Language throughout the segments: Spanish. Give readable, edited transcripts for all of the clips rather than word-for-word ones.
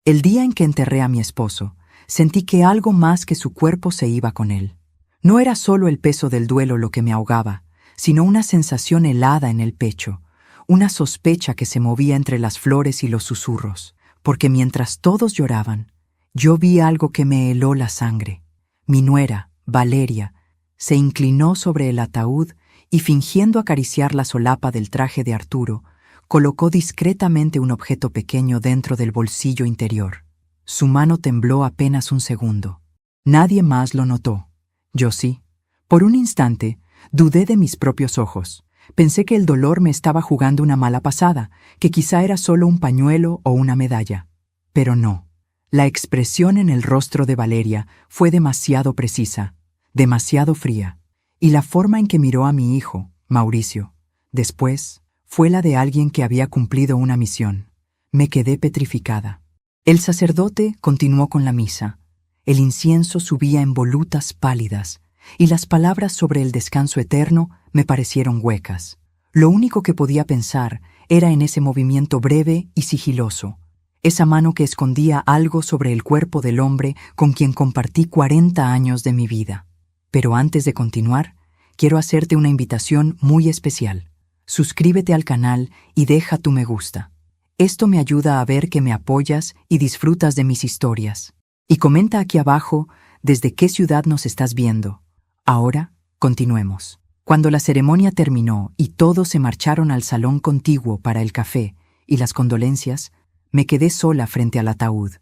El día en que enterré a mi esposo, sentí que algo más que su cuerpo se iba con él. No era solo el peso del duelo lo que me ahogaba, sino una sensación helada en el pecho, una sospecha que se movía entre las flores y los susurros, porque mientras todos lloraban, yo vi algo que me heló la sangre. Mi nuera, Valeria, se inclinó sobre el ataúd y, fingiendo acariciar la solapa del traje de Arturo, colocó discretamente un objeto pequeño dentro del bolsillo interior. Su mano tembló apenas un segundo. Nadie más lo notó. Yo sí. Por un instante, dudé de mis propios ojos. Pensé que el dolor me estaba jugando una mala pasada, que quizá era solo un pañuelo o una medalla. Pero no. La expresión en el rostro de Valeria fue demasiado precisa, demasiado fría, y la forma en que miró a mi hijo, Mauricio, después, fue la de alguien que había cumplido una misión. Me quedé petrificada. El sacerdote continuó con la misa. El incienso subía en volutas pálidas, y las palabras sobre el descanso eterno me parecieron huecas. Lo único que podía pensar era en ese movimiento breve y sigiloso, esa mano que escondía algo sobre el cuerpo del hombre con quien compartí 40 años de mi vida. Pero antes de continuar, quiero hacerte una invitación muy especial. Suscríbete al canal y deja tu me gusta. Esto me ayuda a ver que me apoyas y disfrutas de mis historias. Y comenta aquí abajo desde qué ciudad nos estás viendo. Ahora, continuemos. Cuando la ceremonia terminó y todos se marcharon al salón contiguo para el café y las condolencias, me quedé sola frente al ataúd.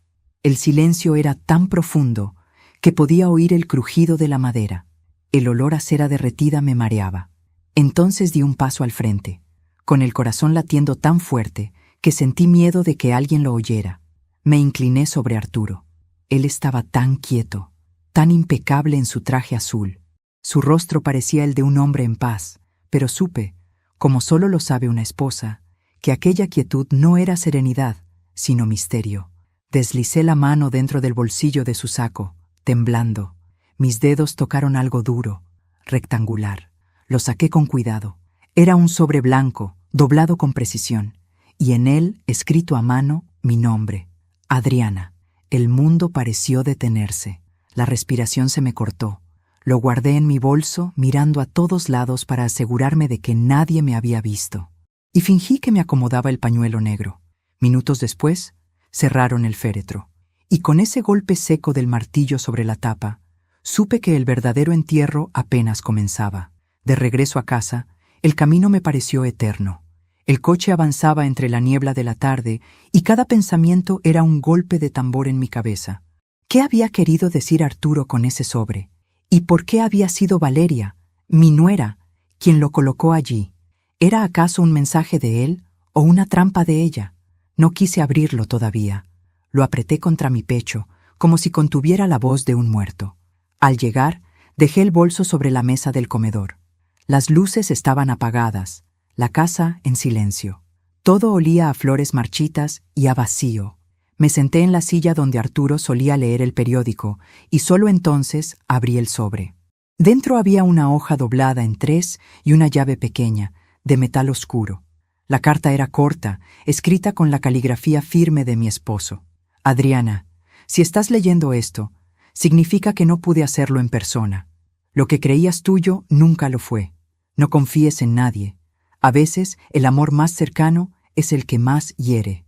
El silencio era tan profundo que podía oír el crujido de la madera. El olor a cera derretida me mareaba. Entonces di un paso al frente, con el corazón latiendo tan fuerte que sentí miedo de que alguien lo oyera. Me incliné sobre Arturo. Él estaba tan quieto, tan impecable en su traje azul. Su rostro parecía el de un hombre en paz, pero supe, como solo lo sabe una esposa, que aquella quietud no era serenidad, sino misterio. Deslicé la mano dentro del bolsillo de su saco, temblando. Mis dedos tocaron algo duro, rectangular. Lo saqué con cuidado. Era un sobre blanco, doblado con precisión, y en él, escrito a mano, mi nombre, Adriana. El mundo pareció detenerse. La respiración se me cortó. Lo guardé en mi bolso, mirando a todos lados para asegurarme de que nadie me había visto. Y fingí que me acomodaba el pañuelo negro. Minutos después, cerraron el féretro. Y con ese golpe seco del martillo sobre la tapa, supe que el verdadero entierro apenas comenzaba. De regreso a casa, el camino me pareció eterno. El coche avanzaba entre la niebla de la tarde y cada pensamiento era un golpe de tambor en mi cabeza. ¿Qué había querido decir Arturo con ese sobre? ¿Y por qué había sido Valeria, mi nuera, quien lo colocó allí? ¿Era acaso un mensaje de él o una trampa de ella? No quise abrirlo todavía. Lo apreté contra mi pecho, como si contuviera la voz de un muerto. Al llegar, dejé el bolso sobre la mesa del comedor. Las luces estaban apagadas, la casa en silencio. Todo olía a flores marchitas y a vacío. Me senté en la silla donde Arturo solía leer el periódico y solo entonces abrí el sobre. Dentro había una hoja doblada en 3 y una llave pequeña, de metal oscuro. La carta era corta, escrita con la caligrafía firme de mi esposo. Adriana, si estás leyendo esto, significa que no pude hacerlo en persona. Lo que creías tuyo nunca lo fue. No confíes en nadie. A veces el amor más cercano es el que más hiere.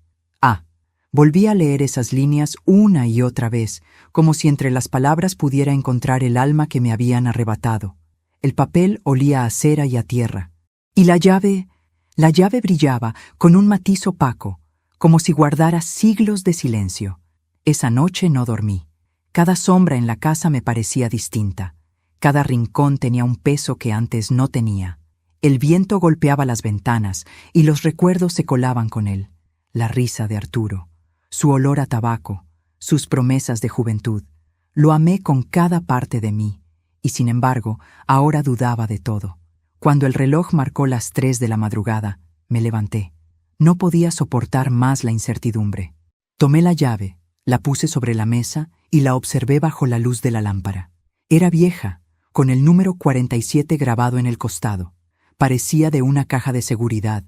Volví a leer esas líneas una y otra vez, como si entre las palabras pudiera encontrar el alma que me habían arrebatado. El papel olía a cera y a tierra. Y la llave brillaba con un matiz opaco, como si guardara siglos de silencio. Esa noche no dormí. Cada sombra en la casa me parecía distinta. Cada rincón tenía un peso que antes no tenía. El viento golpeaba las ventanas y los recuerdos se colaban con él. La risa de Arturo, su olor a tabaco, sus promesas de juventud. Lo amé con cada parte de mí, y sin embargo, ahora dudaba de todo. Cuando el reloj marcó las 3 de la madrugada, me levanté. No podía soportar más la incertidumbre. Tomé la llave, la puse sobre la mesa y la observé bajo la luz de la lámpara. Era vieja, con el número 47 grabado en el costado. Parecía de una caja de seguridad,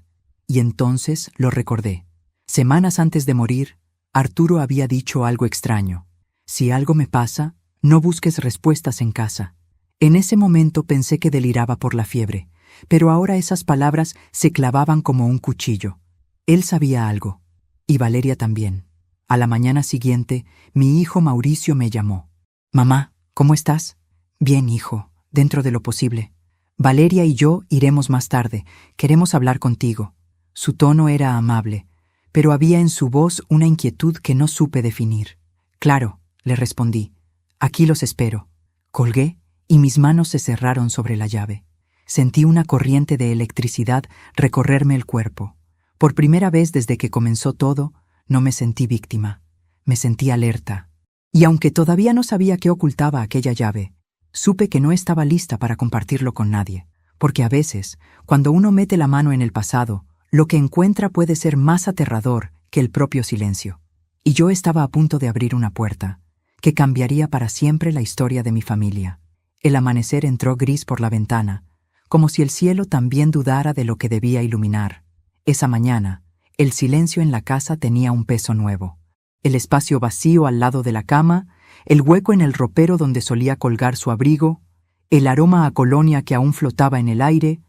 y entonces lo recordé. Semanas antes de morir, Arturo había dicho algo extraño. Si algo me pasa, no busques respuestas en casa. En ese momento pensé que deliraba por la fiebre, pero ahora esas palabras se clavaban como un cuchillo. Él sabía algo, y Valeria también. A la mañana siguiente, mi hijo Mauricio me llamó. «Mamá, ¿cómo estás?» «Bien, hijo, dentro de lo posible. Valeria y yo iremos más tarde. Queremos hablar contigo». Su tono era amable, pero había en su voz una inquietud que no supe definir. «Claro», le respondí. «Aquí los espero». Colgué y mis manos se cerraron sobre la llave. Sentí una corriente de electricidad recorrerme el cuerpo. Por primera vez desde que comenzó todo, no me sentí víctima. Me sentí alerta. Y aunque todavía no sabía qué ocultaba aquella llave, supe que no estaba lista para compartirlo con nadie. Porque a veces, cuando uno mete la mano en el pasado, lo que encuentra puede ser más aterrador que el propio silencio. Y yo estaba a punto de abrir una puerta, que cambiaría para siempre la historia de mi familia. El amanecer entró gris por la ventana, como si el cielo también dudara de lo que debía iluminar. Esa mañana, el silencio en la casa tenía un peso nuevo. El espacio vacío al lado de la cama, el hueco en el ropero donde solía colgar su abrigo, el aroma a colonia que aún flotaba en el aire,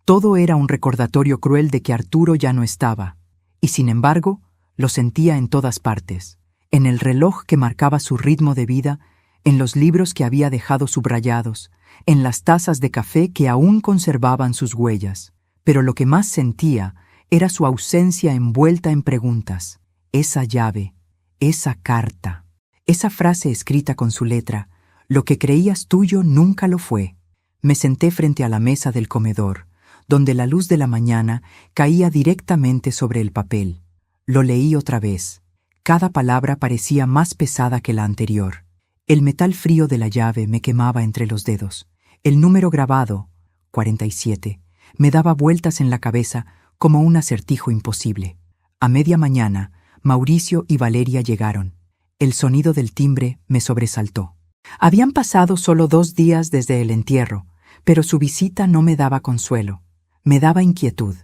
todo era un recordatorio cruel de que Arturo ya no estaba. Y sin embargo, lo sentía en todas partes, en el reloj que marcaba su ritmo de vida, en los libros que había dejado subrayados, en las tazas de café que aún conservaban sus huellas. Pero lo que más sentía era su ausencia envuelta en preguntas. Esa llave, esa carta, esa frase escrita con su letra, lo que creías tuyo nunca lo fue. Me senté frente a la mesa del comedor, donde la luz de la mañana caía directamente sobre el papel. Lo leí otra vez. Cada palabra parecía más pesada que la anterior. El metal frío de la llave me quemaba entre los dedos. El número grabado, 47, me daba vueltas en la cabeza como un acertijo imposible. A media mañana, Mauricio y Valeria llegaron. El sonido del timbre me sobresaltó. Habían pasado solo 2 días desde el entierro, pero su visita no me daba consuelo. Me daba inquietud.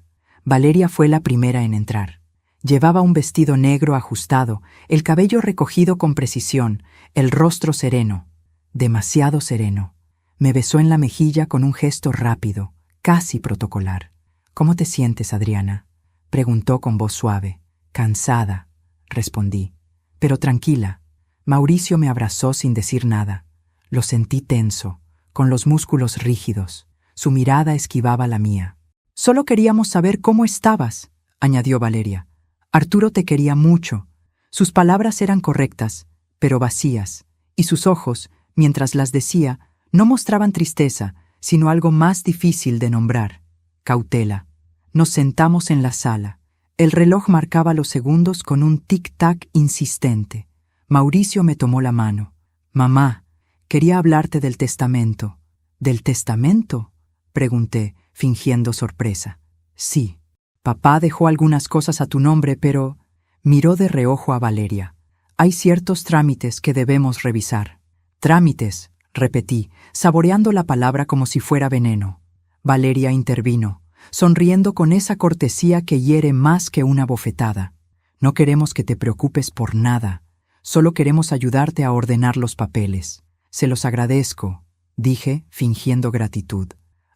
Valeria fue la primera en entrar. Llevaba un vestido negro ajustado, el cabello recogido con precisión, el rostro sereno, demasiado sereno. Me besó en la mejilla con un gesto rápido, casi protocolar. «¿Cómo te sientes, Adriana?», preguntó con voz suave. «Cansada», respondí. «Pero tranquila». Mauricio me abrazó sin decir nada. Lo sentí tenso, con los músculos rígidos. Su mirada esquivaba la mía. «Solo queríamos saber cómo estabas», añadió Valeria. «Arturo te quería mucho». Sus palabras eran correctas, pero vacías, y sus ojos, mientras las decía, no mostraban tristeza, sino algo más difícil de nombrar: cautela. Nos sentamos en la sala. El reloj marcaba los segundos con un tic-tac insistente. Mauricio me tomó la mano. «Mamá, quería hablarte del testamento». «¿Del testamento?», pregunté, fingiendo sorpresa. «Sí. Papá dejó algunas cosas a tu nombre, pero…» Miró de reojo a Valeria. «Hay ciertos trámites que debemos revisar». «Trámites», repetí, saboreando la palabra como si fuera veneno. Valeria intervino, sonriendo con esa cortesía que hiere más que una bofetada. «No queremos que te preocupes por nada. Solo queremos ayudarte a ordenar los papeles. Se los agradezco», dije, fingiendo gratitud.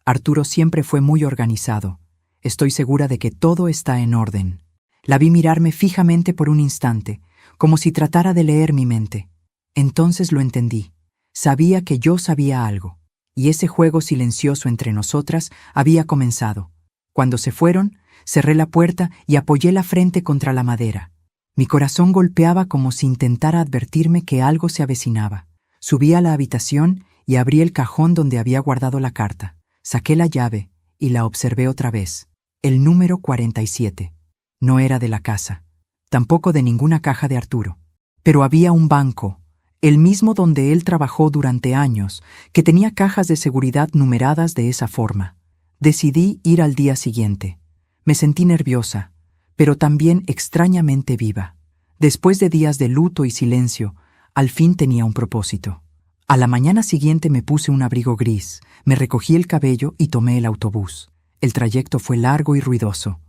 «Arturo siempre fue muy organizado. Estoy segura de que todo está en orden». La vi mirarme fijamente por un instante, como si tratara de leer mi mente. Entonces lo entendí. Sabía que yo sabía algo, y ese juego silencioso entre nosotras había comenzado. Cuando se fueron, cerré la puerta y apoyé la frente contra la madera. Mi corazón golpeaba como si intentara advertirme que algo se avecinaba. Subí a la habitación y abrí el cajón donde había guardado la carta. Saqué la llave y la observé otra vez. El número 47. No era de la casa, tampoco de ninguna caja de Arturo. Pero había un banco, el mismo donde él trabajó durante años, que tenía cajas de seguridad numeradas de esa forma. Decidí ir al día siguiente. Me sentí nerviosa, pero también extrañamente viva. Después de días de luto y silencio, al fin tenía un propósito. A la mañana siguiente me puse un abrigo gris, me recogí el cabello y tomé el autobús. El trayecto fue largo y ruidoso.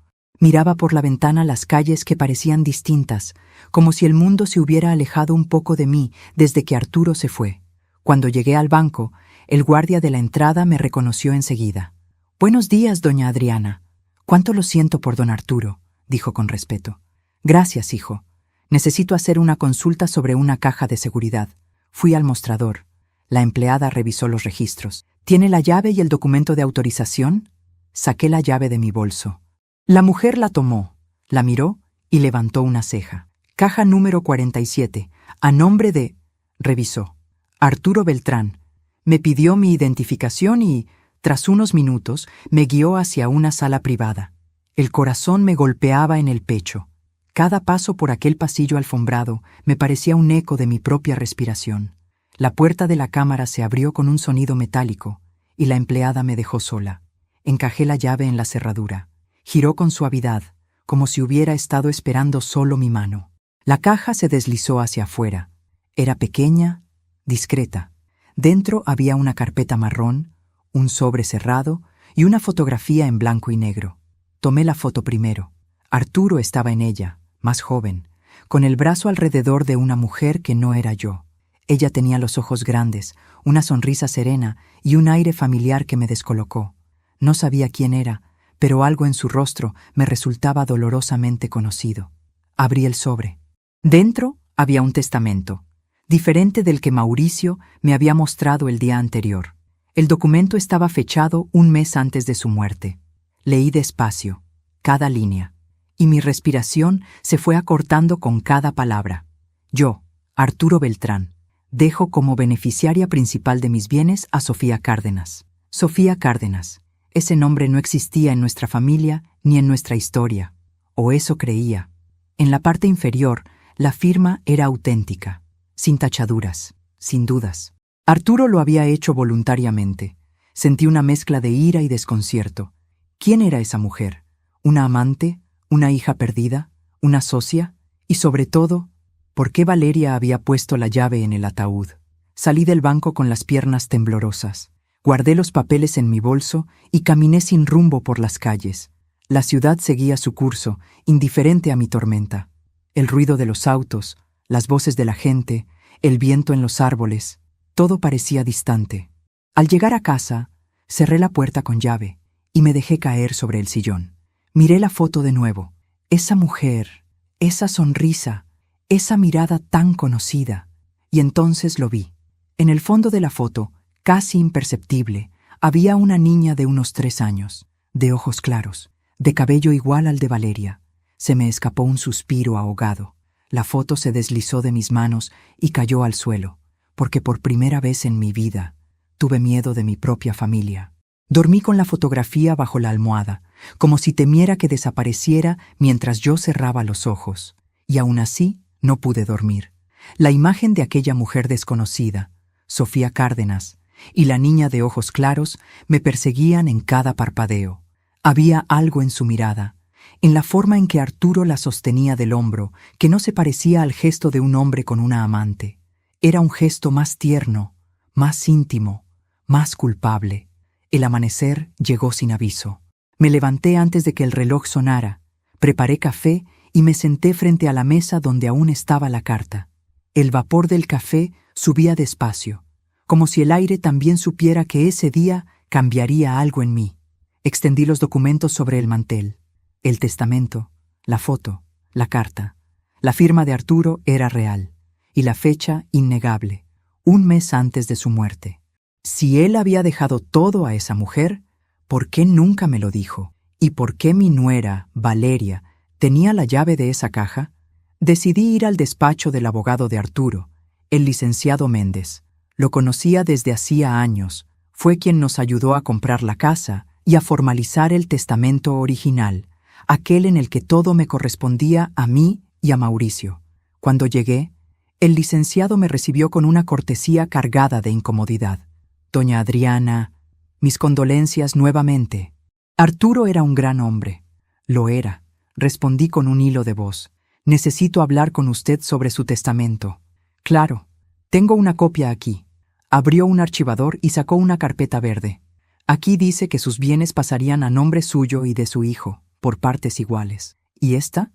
Miraba por la ventana las calles que parecían distintas, como si el mundo se hubiera alejado un poco de mí desde que Arturo se fue. Cuando llegué al banco, el guardia de la entrada me reconoció enseguida. «Buenos días, doña Adriana. Cuánto lo siento por don Arturo», dijo con respeto. «Gracias, hijo. Necesito hacer una consulta sobre una caja de seguridad». Fui al mostrador. La empleada revisó los registros. «¿Tiene la llave y el documento de autorización?» Saqué la llave de mi bolso. La mujer la tomó, la miró y levantó una ceja. «Caja número 47, a nombre de...» Revisó. «Arturo Beltrán». Me pidió mi identificación y, tras unos minutos, me guió hacia una sala privada. El corazón me golpeaba en el pecho. Cada paso por aquel pasillo alfombrado me parecía un eco de mi propia respiración. La puerta de la cámara se abrió con un sonido metálico y la empleada me dejó sola. Encajé la llave en la cerradura. Giró con suavidad, como si hubiera estado esperando solo mi mano. La caja se deslizó hacia afuera. Era pequeña, discreta. Dentro había una carpeta marrón, un sobre cerrado y una fotografía en blanco y negro. Tomé la foto primero. Arturo estaba en ella, más joven, con el brazo alrededor de una mujer que no era yo. Ella tenía los ojos grandes, una sonrisa serena y un aire familiar que me descolocó. No sabía quién era, pero algo en su rostro me resultaba dolorosamente conocido. Abrí el sobre. Dentro había un testamento, diferente del que Mauricio me había mostrado el día anterior. El documento estaba fechado un mes antes de su muerte. Leí despacio, cada línea, y mi respiración se fue acortando con cada palabra. Yo, Arturo Beltrán, dejo como beneficiaria principal de mis bienes a Sofía Cárdenas. Sofía Cárdenas. Ese nombre no existía en nuestra familia ni en nuestra historia, o eso creía. En la parte inferior, la firma era auténtica, sin tachaduras, sin dudas. Arturo lo había hecho voluntariamente. Sentí una mezcla de ira y desconcierto. ¿Quién era esa mujer? ¿Una amante? ¿Una hija perdida? ¿Una socia? Y sobre todo, ¿por qué Valeria había puesto la llave en el ataúd? Salí del banco con las piernas temblorosas. Guardé los papeles en mi bolso y caminé sin rumbo por las calles. La ciudad seguía su curso, indiferente a mi tormenta. El ruido de los autos, las voces de la gente, el viento en los árboles, todo parecía distante. Al llegar a casa, cerré la puerta con llave y me dejé caer sobre el sillón. Miré la foto de nuevo. Esa mujer, esa sonrisa, esa mirada tan conocida. Y entonces lo vi. En el fondo de la foto, casi imperceptible, había una niña de unos 3 años, de ojos claros, de cabello igual al de Valeria. Se me escapó un suspiro ahogado. La foto se deslizó de mis manos y cayó al suelo, porque por primera vez en mi vida tuve miedo de mi propia familia. Dormí con la fotografía bajo la almohada, como si temiera que desapareciera mientras yo cerraba los ojos, y aún así no pude dormir. La imagen de aquella mujer desconocida, Sofía Cárdenas, y la niña de ojos claros me perseguían en cada parpadeo. Había algo en su mirada, en la forma en que Arturo la sostenía del hombro, que no se parecía al gesto de un hombre con una amante. Era un gesto más tierno, más íntimo, más culpable. El amanecer llegó sin aviso. Me levanté antes de que el reloj sonara, preparé café y me senté frente a la mesa donde aún estaba la carta. El vapor del café subía despacio, como si el aire también supiera que ese día cambiaría algo en mí. Extendí los documentos sobre el mantel. El testamento, la foto, la carta. La firma de Arturo era real, y la fecha innegable, un mes antes de su muerte. Si él había dejado todo a esa mujer, ¿por qué nunca me lo dijo? ¿Y por qué mi nuera, Valeria, tenía la llave de esa caja? Decidí ir al despacho del abogado de Arturo, el licenciado Méndez. Lo conocía desde hacía años. Fue quien nos ayudó a comprar la casa y a formalizar el testamento original, aquel en el que todo me correspondía a mí y a Mauricio. Cuando llegué, el licenciado me recibió con una cortesía cargada de incomodidad. «Doña Adriana, mis condolencias nuevamente». Arturo era un gran hombre. Lo era. Respondí con un hilo de voz. «Necesito hablar con usted sobre su testamento». «Claro, tengo una copia aquí». Abrió un archivador y sacó una carpeta verde. «Aquí dice que sus bienes pasarían a nombre suyo y de su hijo, por partes iguales. ¿Y esta?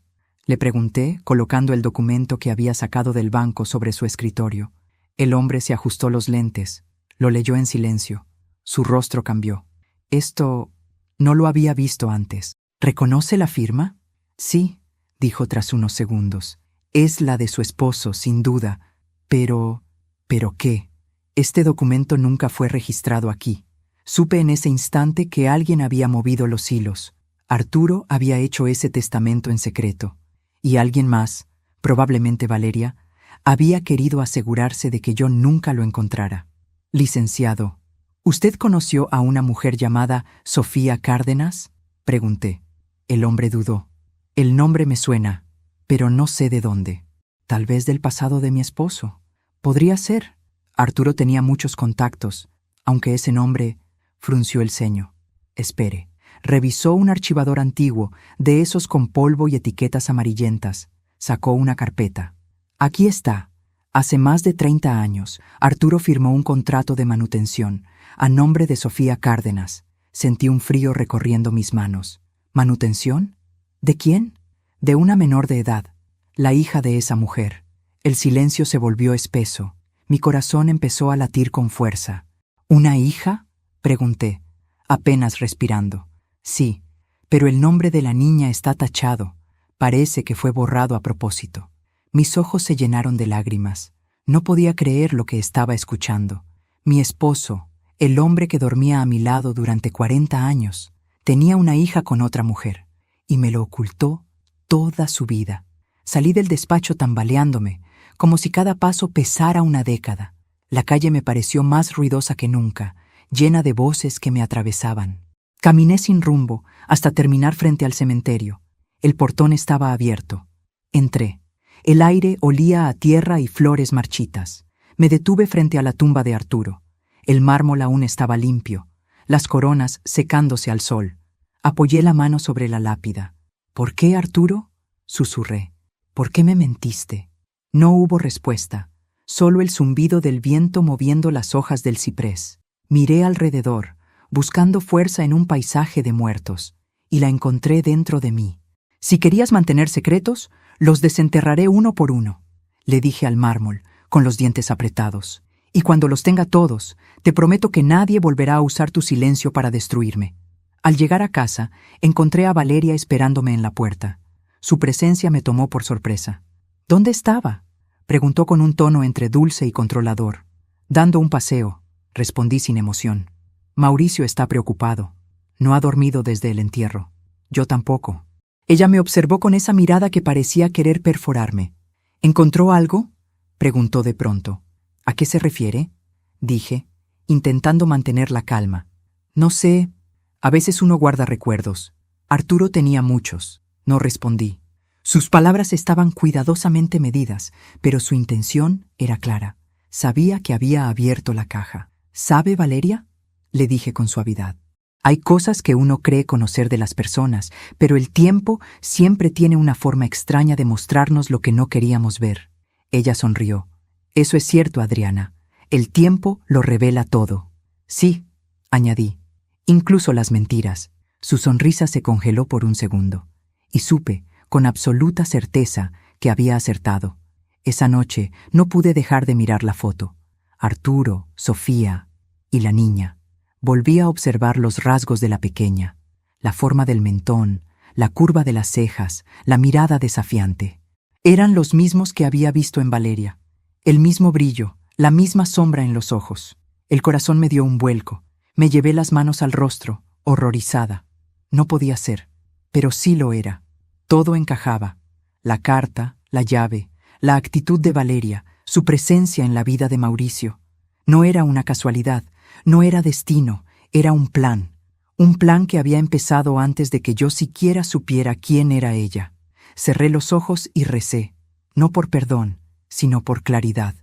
Le pregunté, colocando el documento que había sacado del banco sobre su escritorio. El hombre se ajustó los lentes, lo leyó en silencio. Su rostro cambió. Esto no lo había visto antes. ¿Reconoce la firma? Sí, dijo tras unos segundos. Es la de su esposo, sin duda. Pero... ¿pero qué? Este documento nunca fue registrado aquí. Supe en ese instante que alguien había movido los hilos. Arturo había hecho ese testamento en secreto. Y alguien más, probablemente Valeria, había querido asegurarse de que yo nunca lo encontrara. Licenciado, ¿usted conoció a una mujer llamada Sofía Cárdenas? Pregunté. El hombre dudó. El nombre me suena, pero no sé de dónde. Tal vez del pasado de mi esposo. Podría ser. Arturo tenía muchos contactos, aunque ese nombre frunció el ceño. Espere. Revisó un archivador antiguo, de esos con polvo y etiquetas amarillentas. Sacó una carpeta. Aquí está. Hace más de 30 años, Arturo firmó un contrato de manutención, a nombre de Sofía Cárdenas. Sentí un frío recorriendo mis manos. ¿Manutención? ¿De quién? De una menor de edad, la hija de esa mujer. El silencio se volvió espeso. Mi corazón empezó a latir con fuerza. ¿Una hija? Pregunté, apenas respirando. Sí, pero el nombre de la niña está tachado. Parece que fue borrado a propósito. Mis ojos se llenaron de lágrimas. No podía creer lo que estaba escuchando. Mi esposo, el hombre que dormía a mi lado durante 40 años, tenía una hija con otra mujer, y me lo ocultó toda su vida. Salí del despacho tambaleándome, como si cada paso pesara una década. La calle me pareció más ruidosa que nunca, llena de voces que me atravesaban. Caminé sin rumbo hasta terminar frente al cementerio. El portón estaba abierto. Entré. El aire olía a tierra y flores marchitas. Me detuve frente a la tumba de Arturo. El mármol aún estaba limpio, las coronas secándose al sol. Apoyé la mano sobre la lápida. ¿Por qué, Arturo? Susurré. ¿Por qué me mentiste? No hubo respuesta, solo el zumbido del viento moviendo las hojas del ciprés. Miré alrededor, buscando fuerza en un paisaje de muertos, y la encontré dentro de mí. Si querías mantener secretos, los desenterraré uno por uno, le dije al mármol, con los dientes apretados. Y cuando los tenga todos, te prometo que nadie volverá a usar tu silencio para destruirme. Al llegar a casa, encontré a Valeria esperándome en la puerta. Su presencia me tomó por sorpresa. ¿Dónde estaba? Preguntó con un tono entre dulce y controlador. Dando un paseo, respondí sin emoción. Mauricio está preocupado. No ha dormido desde el entierro. Yo tampoco. Ella me observó con esa mirada que parecía querer perforarme. ¿Encontró algo? Preguntó de pronto. ¿A qué se refiere? Dije, intentando mantener la calma. No sé. A veces uno guarda recuerdos. Arturo tenía muchos. No respondí. Sus palabras estaban cuidadosamente medidas, pero su intención era clara. Sabía que había abierto la caja. ¿Sabe, Valeria? Le dije con suavidad. Hay cosas que uno cree conocer de las personas, pero el tiempo siempre tiene una forma extraña de mostrarnos lo que no queríamos ver. Ella sonrió. Eso es cierto, Adriana. El tiempo lo revela todo. Sí, añadí. Incluso las mentiras. Su sonrisa se congeló por un segundo. Y supe, con absoluta certeza, que había acertado. Esa noche no pude dejar de mirar la foto. Arturo, Sofía y la niña. Volví a observar los rasgos de la pequeña, la forma del mentón, la curva de las cejas, la mirada desafiante. Eran los mismos que había visto en Valeria. El mismo brillo, la misma sombra en los ojos. El corazón me dio un vuelco. Me llevé las manos al rostro, horrorizada. No podía ser, pero sí lo era. Todo encajaba. La carta, la llave, la actitud de Valeria, su presencia en la vida de Mauricio. No era una casualidad, no era destino, era un plan. Un plan que había empezado antes de que yo siquiera supiera quién era ella. Cerré los ojos y recé, no por perdón, sino por claridad.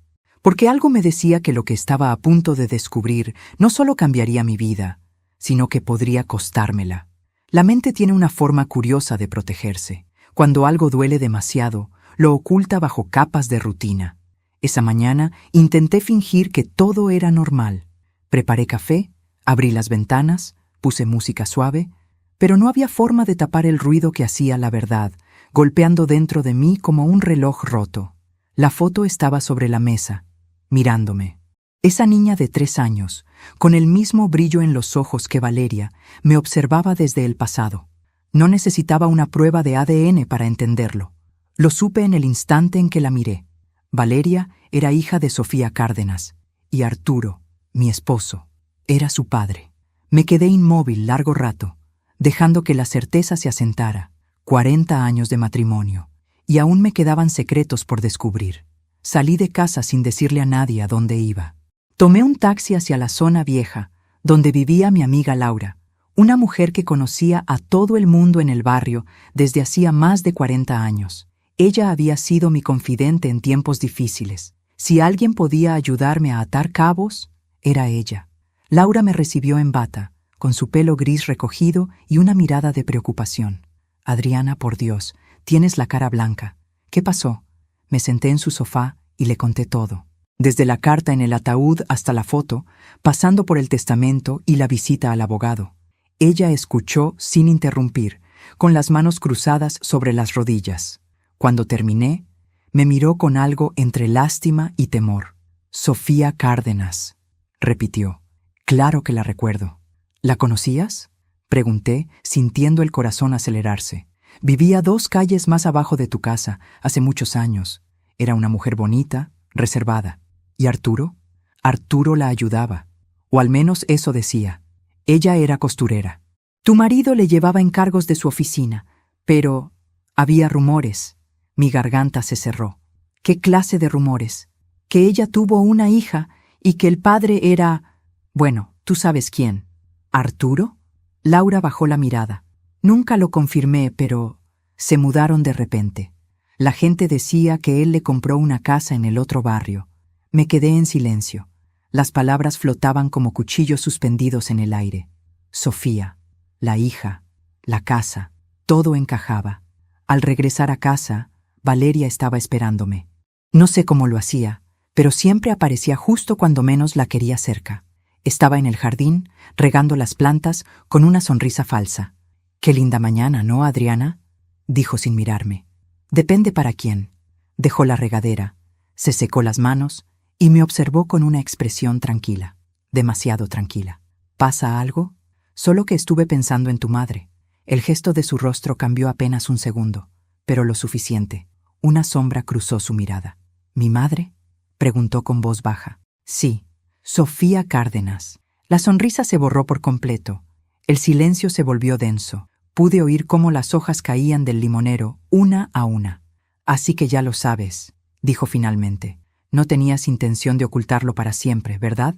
Porque algo me decía que lo que estaba a punto de descubrir no solo cambiaría mi vida, sino que podría costármela. La mente tiene una forma curiosa de protegerse. Cuando algo duele demasiado, lo oculta bajo capas de rutina. Esa mañana intenté fingir que todo era normal. Preparé café, abrí las ventanas, puse música suave, pero no había forma de tapar el ruido que hacía la verdad, golpeando dentro de mí como un reloj roto. La foto estaba sobre la mesa, mirándome. Esa niña de 3 años, con el mismo brillo en los ojos que Valeria, me observaba desde el pasado. No necesitaba una prueba de ADN para entenderlo. Lo supe en el instante en que la miré. Valeria era hija de Sofía Cárdenas, y Arturo, mi esposo, era su padre. Me quedé inmóvil largo rato, dejando que la certeza se asentara. 40 años de matrimonio, y aún me quedaban secretos por descubrir. Salí de casa sin decirle a nadie a dónde iba. Tomé un taxi hacia la zona vieja, donde vivía mi amiga Laura, una mujer que conocía a todo el mundo en el barrio desde hacía más de 40 años. Ella había sido mi confidente en tiempos difíciles. Si alguien podía ayudarme a atar cabos, era ella. Laura me recibió en bata, con su pelo gris recogido y una mirada de preocupación. «Adriana, por Dios, tienes la cara blanca. ¿Qué pasó?» Me senté en su sofá y le conté todo. Desde la carta en el ataúd hasta la foto, pasando por el testamento y la visita al abogado. Ella escuchó sin interrumpir, con las manos cruzadas sobre las rodillas. Cuando terminé, me miró con algo entre lástima y temor. «Sofía Cárdenas», repitió. «Claro que la recuerdo». «¿La conocías?», pregunté, sintiendo el corazón acelerarse. «Vivía 2 calles más abajo de tu casa, hace muchos años. Era una mujer bonita, reservada. ¿Y Arturo?» «Arturo la ayudaba, o al menos eso decía. Ella era costurera. Tu marido le llevaba encargos de su oficina, pero había rumores». Mi garganta se cerró. ¿Qué clase de rumores? Que ella tuvo una hija y que el padre era... Bueno, tú sabes quién. ¿Arturo? Laura bajó la mirada. Nunca lo confirmé, pero se mudaron de repente. La gente decía que él le compró una casa en el otro barrio. Me quedé en silencio. Las palabras flotaban como cuchillos suspendidos en el aire. Sofía, la hija, la casa, todo encajaba. Al regresar a casa, Valeria estaba esperándome. No sé cómo lo hacía, pero siempre aparecía justo cuando menos la quería cerca. Estaba en el jardín, regando las plantas, con una sonrisa falsa. «Qué linda mañana, ¿no, Adriana?», dijo sin mirarme. «Depende para quién». Dejó la regadera, se secó las manos y me observó con una expresión tranquila, demasiado tranquila. «¿Pasa algo?». «Solo que estuve pensando en tu madre». El gesto de su rostro cambió apenas un segundo, pero lo suficiente. Una sombra cruzó su mirada. «¿Mi madre?», preguntó con voz baja. «Sí, Sofía Cárdenas». La sonrisa se borró por completo. El silencio se volvió denso. Pude oír cómo las hojas caían del limonero, una a una. «Así que ya lo sabes», dijo finalmente. «No tenías intención de ocultarlo para siempre, ¿verdad?».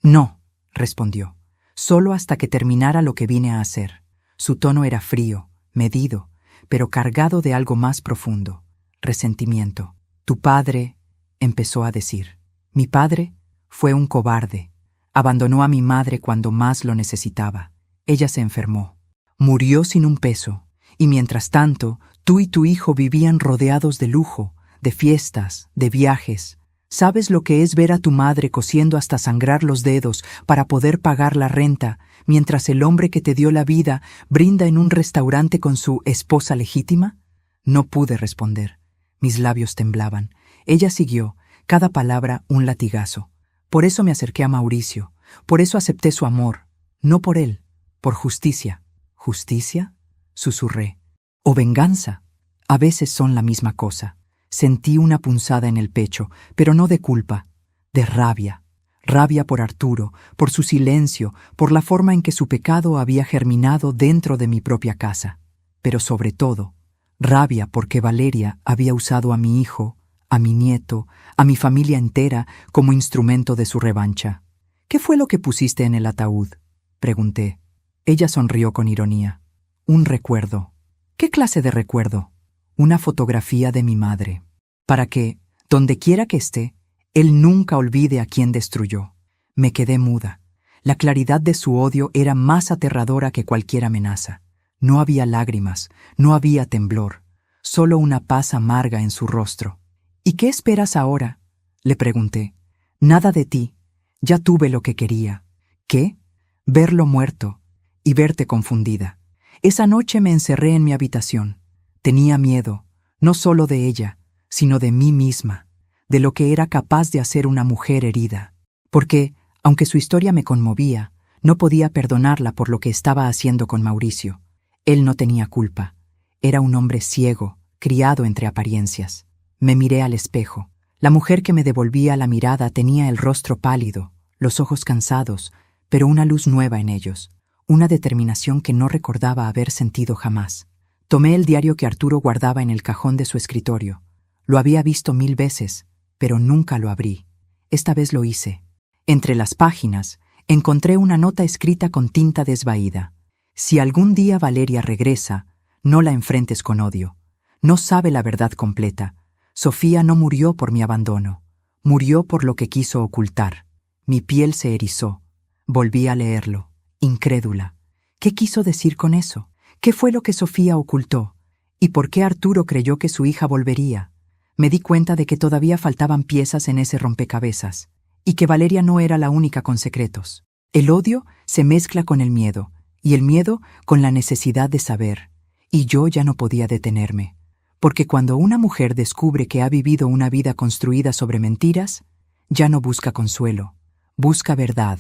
«No», respondió. «Solo hasta que terminara lo que vine a hacer». Su tono era frío, medido, pero cargado de algo más profundo. Resentimiento. «Tu padre», empezó a decir. «Mi padre fue un cobarde. Abandonó a mi madre cuando más lo necesitaba. Ella se enfermó. Murió sin un peso. Y mientras tanto, tú y tu hijo vivían rodeados de lujo, de fiestas, de viajes. ¿Sabes lo que es ver a tu madre cosiendo hasta sangrar los dedos para poder pagar la renta, mientras el hombre que te dio la vida brinda en un restaurante con su esposa legítima?» No pude responder. Mis labios temblaban. Ella siguió, cada palabra un latigazo. «Por eso me acerqué a Mauricio. Por eso acepté su amor. No por él, por justicia». «¿Justicia?», susurré. «O venganza. A veces son la misma cosa». Sentí una punzada en el pecho, pero no de culpa, de rabia. Rabia por Arturo, por su silencio, por la forma en que su pecado había germinado dentro de mi propia casa. Pero sobre todo, rabia porque Valeria había usado a mi hijo, a mi nieto, a mi familia entera como instrumento de su revancha. «¿Qué fue lo que pusiste en el ataúd?», pregunté. Ella sonrió con ironía. «Un recuerdo». «¿Qué clase de recuerdo?». «Una fotografía de mi madre, para que, donde quiera que esté, él nunca olvide a quien destruyó». Me quedé muda. La claridad de su odio era más aterradora que cualquier amenaza. No había lágrimas, no había temblor, solo una paz amarga en su rostro. «¿Y qué esperas ahora?», le pregunté. «Nada de ti. Ya tuve lo que quería». «¿Qué?». «Verlo muerto y verte confundida. Esa noche me encerré en mi habitación. Tenía miedo, no solo de ella, sino de mí misma, de lo que era capaz de hacer una mujer herida. Porque, aunque su historia me conmovía, no podía perdonarla por lo que estaba haciendo con Mauricio. Él no tenía culpa. Era un hombre ciego, criado entre apariencias. Me miré al espejo. La mujer que me devolvía la mirada tenía el rostro pálido, los ojos cansados, pero una luz nueva en ellos, una determinación que no recordaba haber sentido jamás. Tomé el diario que Arturo guardaba en el cajón de su escritorio. Lo había visto 1000 veces, pero nunca lo abrí. Esta vez lo hice. Entre las páginas, encontré una nota escrita con tinta desvaída. Si algún día Valeria regresa, no la enfrentes con odio. No sabe la verdad completa. Sofía no murió por mi abandono. Murió por lo que quiso ocultar. Mi piel se erizó. Volví a leerlo, incrédula. ¿Qué quiso decir con eso? ¿Qué fue lo que Sofía ocultó? ¿Y por qué Arturo creyó que su hija volvería? Me di cuenta de que todavía faltaban piezas en ese rompecabezas, y que Valeria no era la única con secretos. El odio se mezcla con el miedo, y el miedo con la necesidad de saber. Y yo ya no podía detenerme. Porque cuando una mujer descubre que ha vivido una vida construida sobre mentiras, ya no busca consuelo, busca verdad.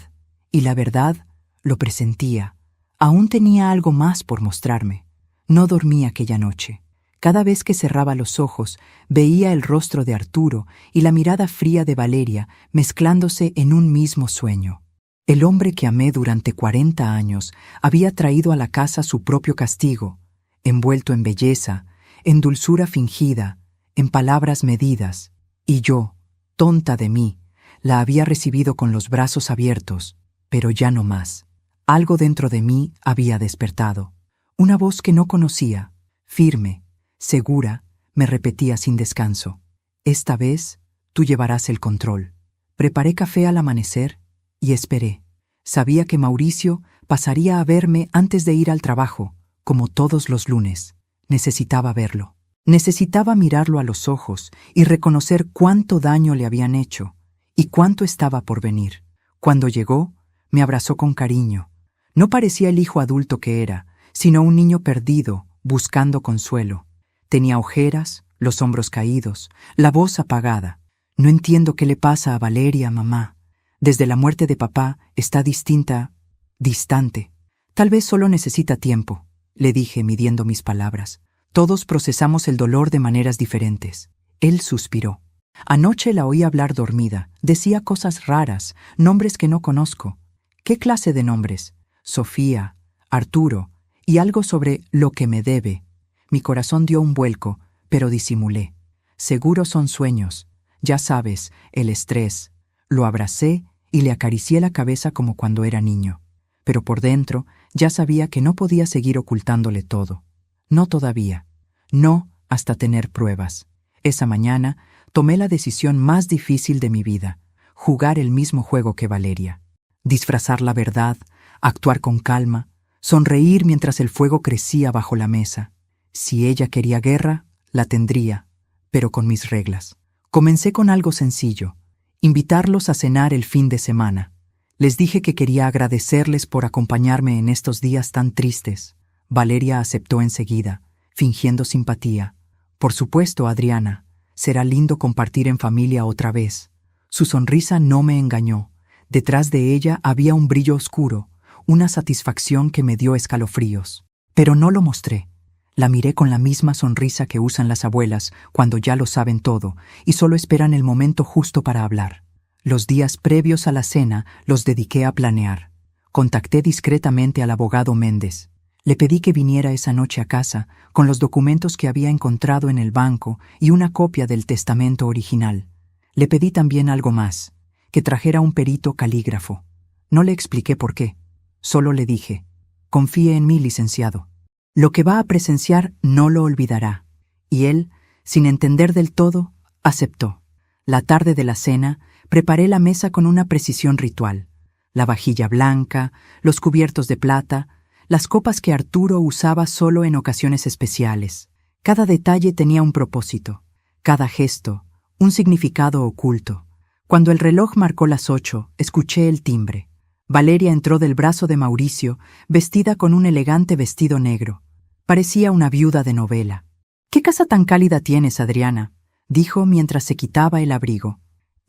Y la verdad, lo presentía, aún tenía algo más por mostrarme. No dormí aquella noche. Cada vez que cerraba los ojos, veía el rostro de Arturo y la mirada fría de Valeria mezclándose en un mismo sueño. El hombre que amé durante 40 años había traído a la casa su propio castigo, envuelto en belleza, en dulzura fingida, en palabras medidas, y yo, tonta de mí, la había recibido con los brazos abiertos, pero ya no más. Algo dentro de mí había despertado. Una voz que no conocía, firme, segura, me repetía sin descanso: esta vez tú llevarás el control. Preparé café al amanecer y esperé. Sabía que Mauricio pasaría a verme antes de ir al trabajo, como todos los lunes. Necesitaba verlo. Necesitaba mirarlo a los ojos y reconocer cuánto daño le habían hecho y cuánto estaba por venir. Cuando llegó, me abrazó con cariño. No parecía el hijo adulto que era, sino un niño perdido, buscando consuelo. Tenía ojeras, los hombros caídos, la voz apagada. No entiendo qué le pasa a Valeria, mamá. Desde la muerte de papá está distante. Tal vez solo necesita tiempo, le dije midiendo mis palabras. Todos procesamos el dolor de maneras diferentes. Él suspiró. Anoche la oí hablar dormida. Decía cosas raras, nombres que no conozco. ¿Qué clase de nombres? Sofía, Arturo, y algo sobre lo que me debe. Mi corazón dio un vuelco, pero disimulé. Seguro son sueños. Ya sabes, el estrés. Lo abracé y le acaricié la cabeza como cuando era niño. Pero por dentro ya sabía que no podía seguir ocultándole todo. No todavía. No hasta tener pruebas. Esa mañana tomé la decisión más difícil de mi vida: jugar el mismo juego que Valeria. Disfrazar la verdad, actuar con calma, sonreír mientras el fuego crecía bajo la mesa. Si ella quería guerra, la tendría, pero con mis reglas. Comencé con algo sencillo: invitarlos a cenar el fin de semana. Les dije que quería agradecerles por acompañarme en estos días tan tristes. Valeria aceptó enseguida, fingiendo simpatía. Por supuesto, Adriana, será lindo compartir en familia otra vez. Su sonrisa no me engañó. Detrás de ella había un brillo oscuro, una satisfacción que me dio escalofríos. Pero no lo mostré. La miré con la misma sonrisa que usan las abuelas cuando ya lo saben todo y solo esperan el momento justo para hablar. Los días previos a la cena los dediqué a planear. Contacté discretamente al abogado Méndez. Le pedí que viniera esa noche a casa con los documentos que había encontrado en el banco y una copia del testamento original. Le pedí también algo más: que trajera un perito calígrafo. No le expliqué por qué. Solo le dije: confíe en mí, licenciado. Lo que va a presenciar no lo olvidará. Y él, sin entender del todo, aceptó. La tarde de la cena, preparé la mesa con una precisión ritual. La vajilla blanca, los cubiertos de plata, las copas que Arturo usaba solo en ocasiones especiales. Cada detalle tenía un propósito, cada gesto, un significado oculto. Cuando el reloj marcó las 8, escuché el timbre. Valeria entró del brazo de Mauricio, vestida con un elegante vestido negro. Parecía una viuda de novela. «¿Qué casa tan cálida tienes, Adriana?», dijo mientras se quitaba el abrigo.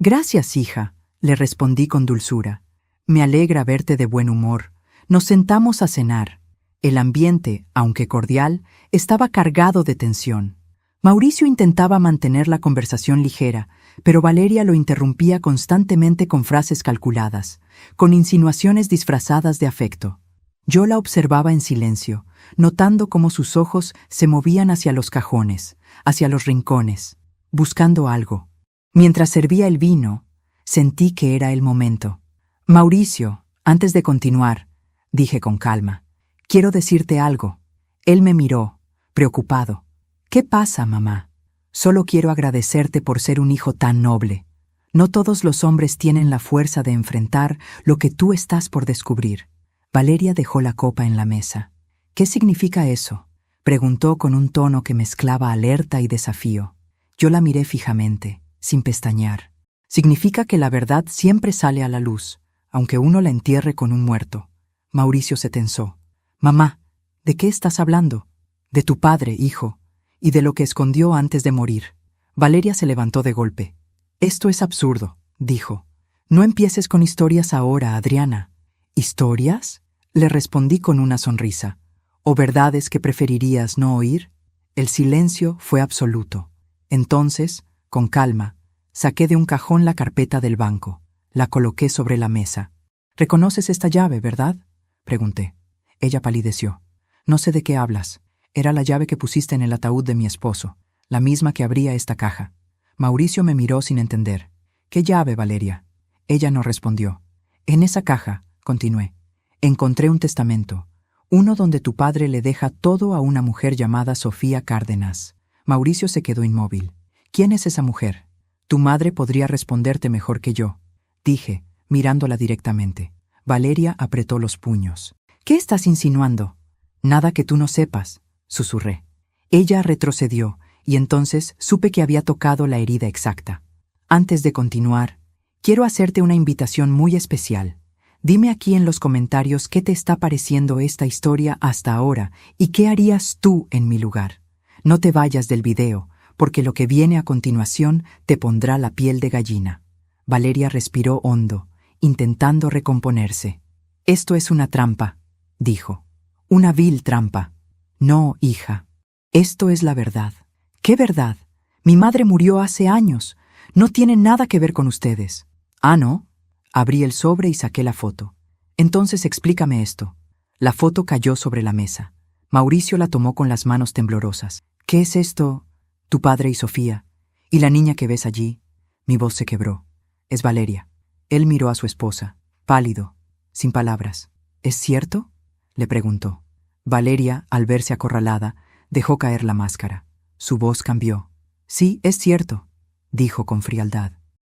«Gracias, hija», le respondí con dulzura. «Me alegra verte de buen humor. Nos sentamos a cenar». El ambiente, aunque cordial, estaba cargado de tensión. Mauricio intentaba mantener la conversación ligera, pero Valeria lo interrumpía constantemente con frases calculadas, con insinuaciones disfrazadas de afecto. Yo la observaba en silencio, notando cómo sus ojos se movían hacia los cajones, hacia los rincones, buscando algo. Mientras servía el vino, sentí que era el momento. «Mauricio, antes de continuar», dije con calma, «quiero decirte algo». Él me miró, preocupado. «¿Qué pasa, mamá?» «Solo quiero agradecerte por ser un hijo tan noble. No todos los hombres tienen la fuerza de enfrentar lo que tú estás por descubrir». Valeria dejó la copa en la mesa. «¿Qué significa eso?», preguntó con un tono que mezclaba alerta y desafío. Yo la miré fijamente, sin pestañear. «Significa que la verdad siempre sale a la luz, aunque uno la entierre con un muerto». Mauricio se tensó. «Mamá, ¿de qué estás hablando?» «De tu padre, hijo, y de lo que escondió antes de morir». Valeria se levantó de golpe. «Esto es absurdo», dijo. «No empieces con historias ahora, Adriana». «¿Historias?», le respondí con una sonrisa. «¿O verdades que preferirías no oír?». El silencio fue absoluto. Entonces, con calma, saqué de un cajón la carpeta del banco. La coloqué sobre la mesa. «¿Reconoces esta llave, verdad?», pregunté. Ella palideció. «No sé de qué hablas. Era la llave que pusiste en el ataúd de mi esposo, la misma que abría esta caja». Mauricio me miró sin entender. «¿Qué llave, Valeria?». Ella no respondió. «En esa caja», continué, «encontré un testamento, uno donde tu padre le deja todo a una mujer llamada Sofía Cárdenas». Mauricio se quedó inmóvil. «¿Quién es esa mujer?». «Tu madre podría responderte mejor que yo», dije, mirándola directamente. Valeria apretó los puños. «¿Qué estás insinuando?». «Nada que tú no sepas», susurré. Ella retrocedió, y entonces supe que había tocado la herida exacta. «Antes de continuar, quiero hacerte una invitación muy especial. Dime aquí en los comentarios qué te está pareciendo esta historia hasta ahora y qué harías tú en mi lugar. No te vayas del video, porque lo que viene a continuación te pondrá la piel de gallina». Valeria respiró hondo, intentando recomponerse. «Esto es una trampa», dijo. «Una vil trampa». «No, hija. Esto es la verdad». «¿Qué verdad? Mi madre murió hace años. No tiene nada que ver con ustedes». «¿Ah, no?». Abrí el sobre y saqué la foto. «Entonces explícame esto». La foto cayó sobre la mesa. Mauricio la tomó con las manos temblorosas. «¿Qué es esto?». «Tu padre y Sofía. ¿Y la niña que ves allí?». Mi voz se quebró. «Es Valeria». Él miró a su esposa, pálido, sin palabras. «¿Es cierto?», le preguntó. Valeria, al verse acorralada, dejó caer la máscara. Su voz cambió. «Sí, es cierto», dijo con frialdad.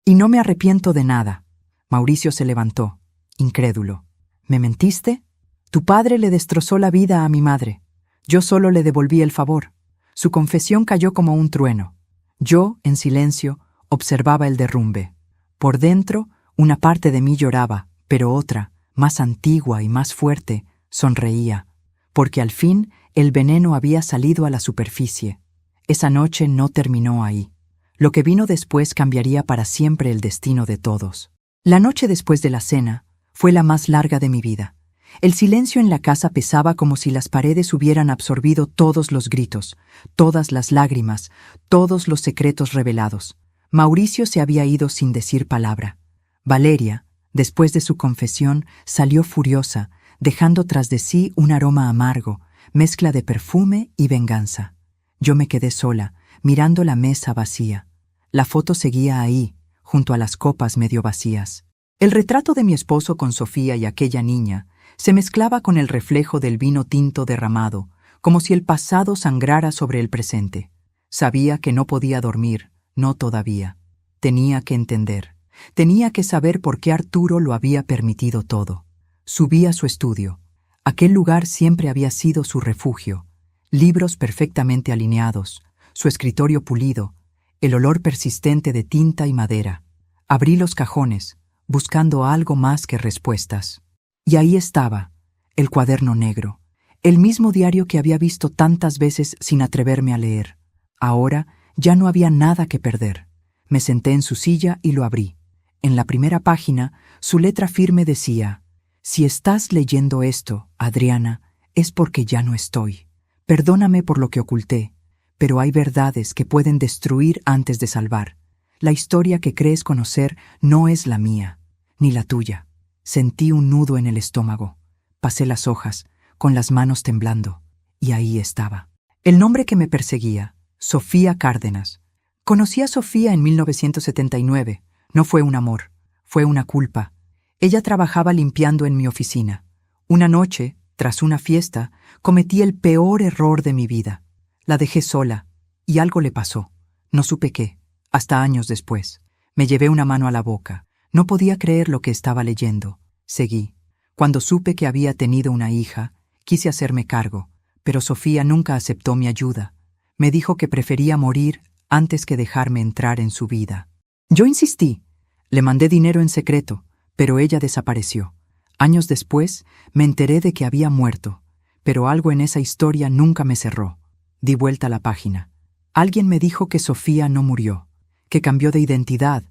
«Y no me arrepiento de nada». Mauricio se levantó, incrédulo. «¿Me mentiste? Tu padre le destrozó la vida a mi madre. Yo solo le devolví el favor». Su confesión cayó como un trueno. Yo, en silencio, observaba el derrumbe. Por dentro, una parte de mí lloraba, pero otra, más antigua y más fuerte, sonreía, porque al fin el veneno había salido a la superficie. Esa noche no terminó ahí. Lo que vino después cambiaría para siempre el destino de todos. La noche después de la cena fue la más larga de mi vida. El silencio en la casa pesaba como si las paredes hubieran absorbido todos los gritos, todas las lágrimas, todos los secretos revelados. Mauricio se había ido sin decir palabra. Valeria, después de su confesión, salió furiosa, dejando tras de sí un aroma amargo, mezcla de perfume y venganza. Yo me quedé sola, mirando la mesa vacía. La foto seguía ahí, junto a las copas medio vacías. El retrato de mi esposo con Sofía y aquella niña se mezclaba con el reflejo del vino tinto derramado, como si el pasado sangrara sobre el presente. Sabía que no podía dormir, no todavía. Tenía que entender. Tenía que saber por qué Arturo lo había permitido todo. Subí a su estudio. Aquel lugar siempre había sido su refugio. Libros perfectamente alineados, su escritorio pulido, el olor persistente de tinta y madera. Abrí los cajones, buscando algo más que respuestas. Y ahí estaba, el cuaderno negro, el mismo diario que había visto tantas veces sin atreverme a leer. Ahora ya no había nada que perder. Me senté en su silla y lo abrí. En la primera página, su letra firme decía: «Si estás leyendo esto, Adriana, es porque ya no estoy. Perdóname por lo que oculté, pero hay verdades que pueden destruir antes de salvar. La historia que crees conocer no es la mía, ni la tuya». Sentí un nudo en el estómago. Pasé las hojas, con las manos temblando, y ahí estaba. El nombre que me perseguía, Sofía Cárdenas. Conocí a Sofía en 1979. No fue un amor, fue una culpa. Ella trabajaba limpiando en mi oficina. Una noche, tras una fiesta, cometí el peor error de mi vida. La dejé sola, y algo le pasó. No supe qué, hasta años después. Me llevé una mano a la boca. No podía creer lo que estaba leyendo. Seguí. Cuando supe que había tenido una hija, quise hacerme cargo, pero Sofía nunca aceptó mi ayuda. Me dijo que prefería morir antes que dejarme entrar en su vida. Yo insistí. Le mandé dinero en secreto, pero ella desapareció. Años después, me enteré de que había muerto, pero algo en esa historia nunca me cerró. Di vuelta a la página. Alguien me dijo que Sofía no murió, que cambió de identidad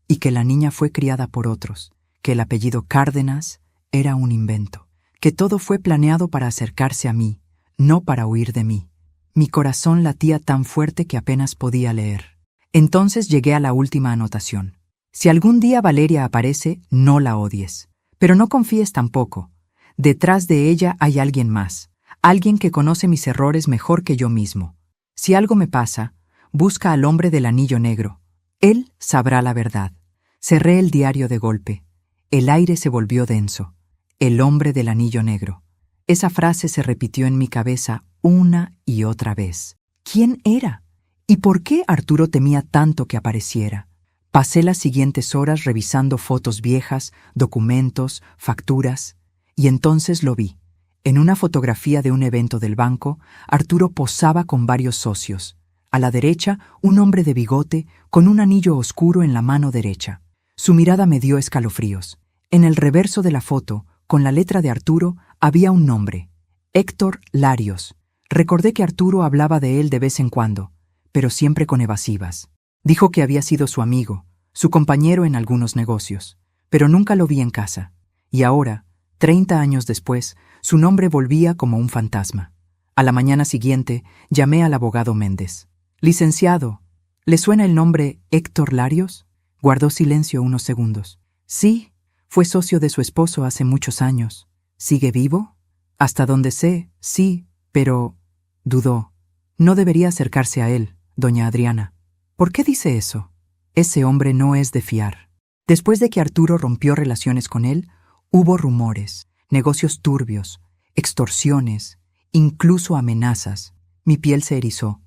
y que la niña fue criada por otros, que el apellido Cárdenas era un invento, que todo fue planeado para acercarse a mí, no para huir de mí. Mi corazón latía tan fuerte que apenas podía leer. Entonces llegué a la última anotación. Si algún día Valeria aparece, no la odies. Pero no confíes tampoco. Detrás de ella hay alguien más, alguien que conoce mis errores mejor que yo mismo. Si algo me pasa, busca al hombre del anillo negro. Él sabrá la verdad. Cerré el diario de golpe. El aire se volvió denso. El hombre del anillo negro. Esa frase se repitió en mi cabeza una y otra vez. ¿Quién era? ¿Y por qué Arturo temía tanto que apareciera? Pasé las siguientes horas revisando fotos viejas, documentos, facturas, y entonces lo vi. En una fotografía de un evento del banco, Arturo posaba con varios socios. A la derecha, un hombre de bigote con un anillo oscuro en la mano derecha. Su mirada me dio escalofríos. En el reverso de la foto, con la letra de Arturo, había un nombre: Héctor Larios. Recordé que Arturo hablaba de él de vez en cuando, pero siempre con evasivas. Dijo que había sido su amigo, su compañero en algunos negocios, pero nunca lo vi en casa. Y ahora, 30 años después, su nombre volvía como un fantasma. A la mañana siguiente, llamé al abogado Méndez. «Licenciado, ¿le suena el nombre Héctor Larios?» Guardó silencio unos segundos. «Sí, fue socio de su esposo hace muchos años. ¿Sigue vivo?» «Hasta donde sé, sí, pero…» Dudó. «No debería acercarse a él, doña Adriana». «¿Por qué dice eso?» «Ese hombre no es de fiar». Después de que Arturo rompió relaciones con él, hubo rumores, negocios turbios, extorsiones, incluso amenazas. Mi piel se erizó.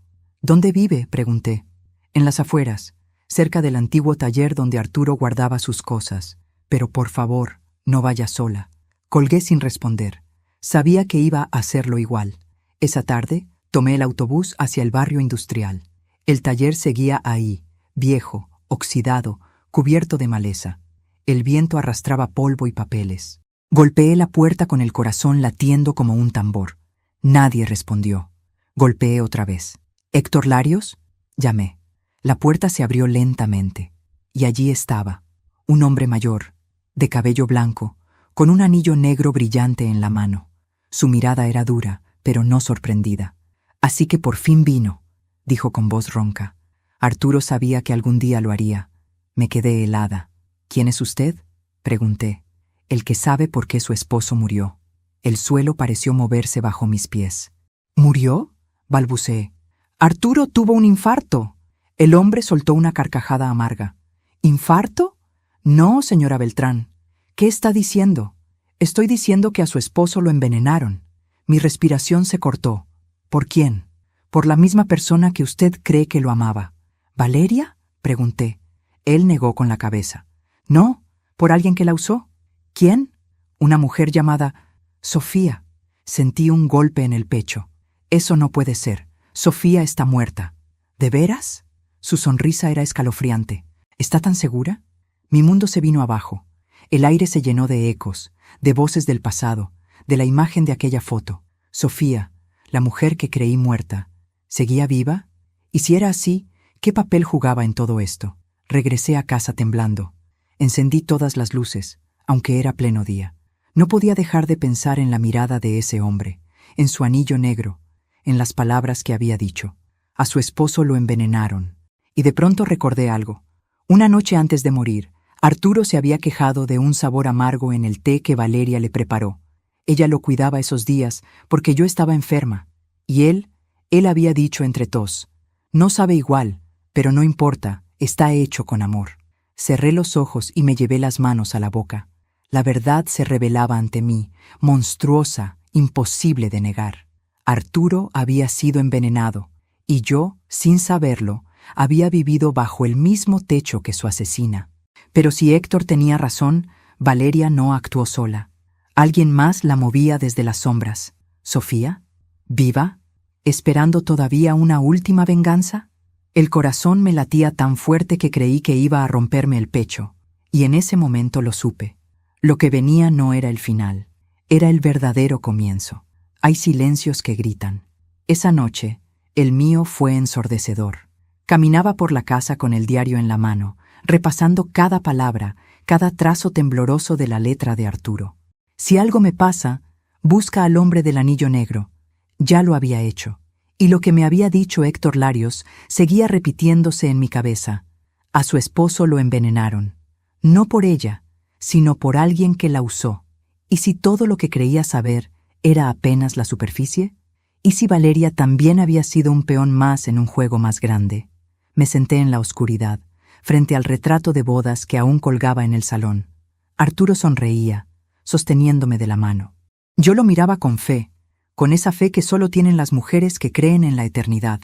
«¿Dónde vive?», pregunté. «En las afueras, cerca del antiguo taller donde Arturo guardaba sus cosas. Pero por favor, no vaya sola». Colgué sin responder. Sabía que iba a hacerlo igual. Esa tarde, tomé el autobús hacia el barrio industrial. El taller seguía ahí, viejo, oxidado, cubierto de maleza. El viento arrastraba polvo y papeles. Golpeé la puerta con el corazón latiendo como un tambor. Nadie respondió. Golpeé otra vez. «¿Héctor Larios?», llamé. La puerta se abrió lentamente, y allí estaba, un hombre mayor, de cabello blanco, con un anillo negro brillante en la mano. Su mirada era dura, pero no sorprendida. «Así que por fin vino», dijo con voz ronca. Arturo sabía que algún día lo haría. Me quedé helada. «¿Quién es usted?», pregunté. «El que sabe por qué su esposo murió». El suelo pareció moverse bajo mis pies. «¿Murió?», balbuceé. «Arturo tuvo un infarto». El hombre soltó una carcajada amarga. «¿Infarto? No, señora Beltrán. ¿Qué está diciendo?». «Estoy diciendo que a su esposo lo envenenaron». Mi respiración se cortó. «¿Por quién?». «Por la misma persona que usted cree que lo amaba». «¿Valeria?», pregunté. Él negó con la cabeza. «No, por alguien que la usó». «¿Quién?». «Una mujer llamada Sofía». Sentí un golpe en el pecho. «Eso no puede ser. Sofía está muerta». «¿De veras?». Su sonrisa era escalofriante. «¿Está tan segura?». Mi mundo se vino abajo. El aire se llenó de ecos, de voces del pasado, de la imagen de aquella foto. Sofía, la mujer que creí muerta, ¿seguía viva? Y si era así, ¿qué papel jugaba en todo esto? Regresé a casa temblando. Encendí todas las luces, aunque era pleno día. No podía dejar de pensar en la mirada de ese hombre, en su anillo negro, en las palabras que había dicho. A su esposo lo envenenaron. Y de pronto recordé algo. Una noche antes de morir, Arturo se había quejado de un sabor amargo en el té que Valeria le preparó. Ella lo cuidaba esos días porque yo estaba enferma. Y él había dicho entre tos, no sabe igual, pero no importa, está hecho con amor. Cerré los ojos y me llevé las manos a la boca. La verdad se revelaba ante mí, monstruosa, imposible de negar. Arturo había sido envenenado, y yo, sin saberlo, había vivido bajo el mismo techo que su asesina. Pero si Héctor tenía razón, Valeria no actuó sola. Alguien más la movía desde las sombras. ¿Sofía? ¿Viva? ¿Esperando todavía una última venganza? El corazón me latía tan fuerte que creí que iba a romperme el pecho, y en ese momento lo supe. Lo que venía no era el final, era el verdadero comienzo. Hay silencios que gritan. Esa noche, el mío fue ensordecedor. Caminaba por la casa con el diario en la mano, repasando cada palabra, cada trazo tembloroso de la letra de Arturo. Si algo me pasa, busca al hombre del anillo negro. Ya lo había hecho. Y lo que me había dicho Héctor Larios seguía repitiéndose en mi cabeza. A su esposo lo envenenaron. No por ella, sino por alguien que la usó. ¿Y si todo lo que creía saber era apenas la superficie? ¿Y si Valeria también había sido un peón más en un juego más grande? Me senté en la oscuridad, frente al retrato de bodas que aún colgaba en el salón. Arturo sonreía, sosteniéndome de la mano. Yo lo miraba con fe, con esa fe que solo tienen las mujeres que creen en la eternidad.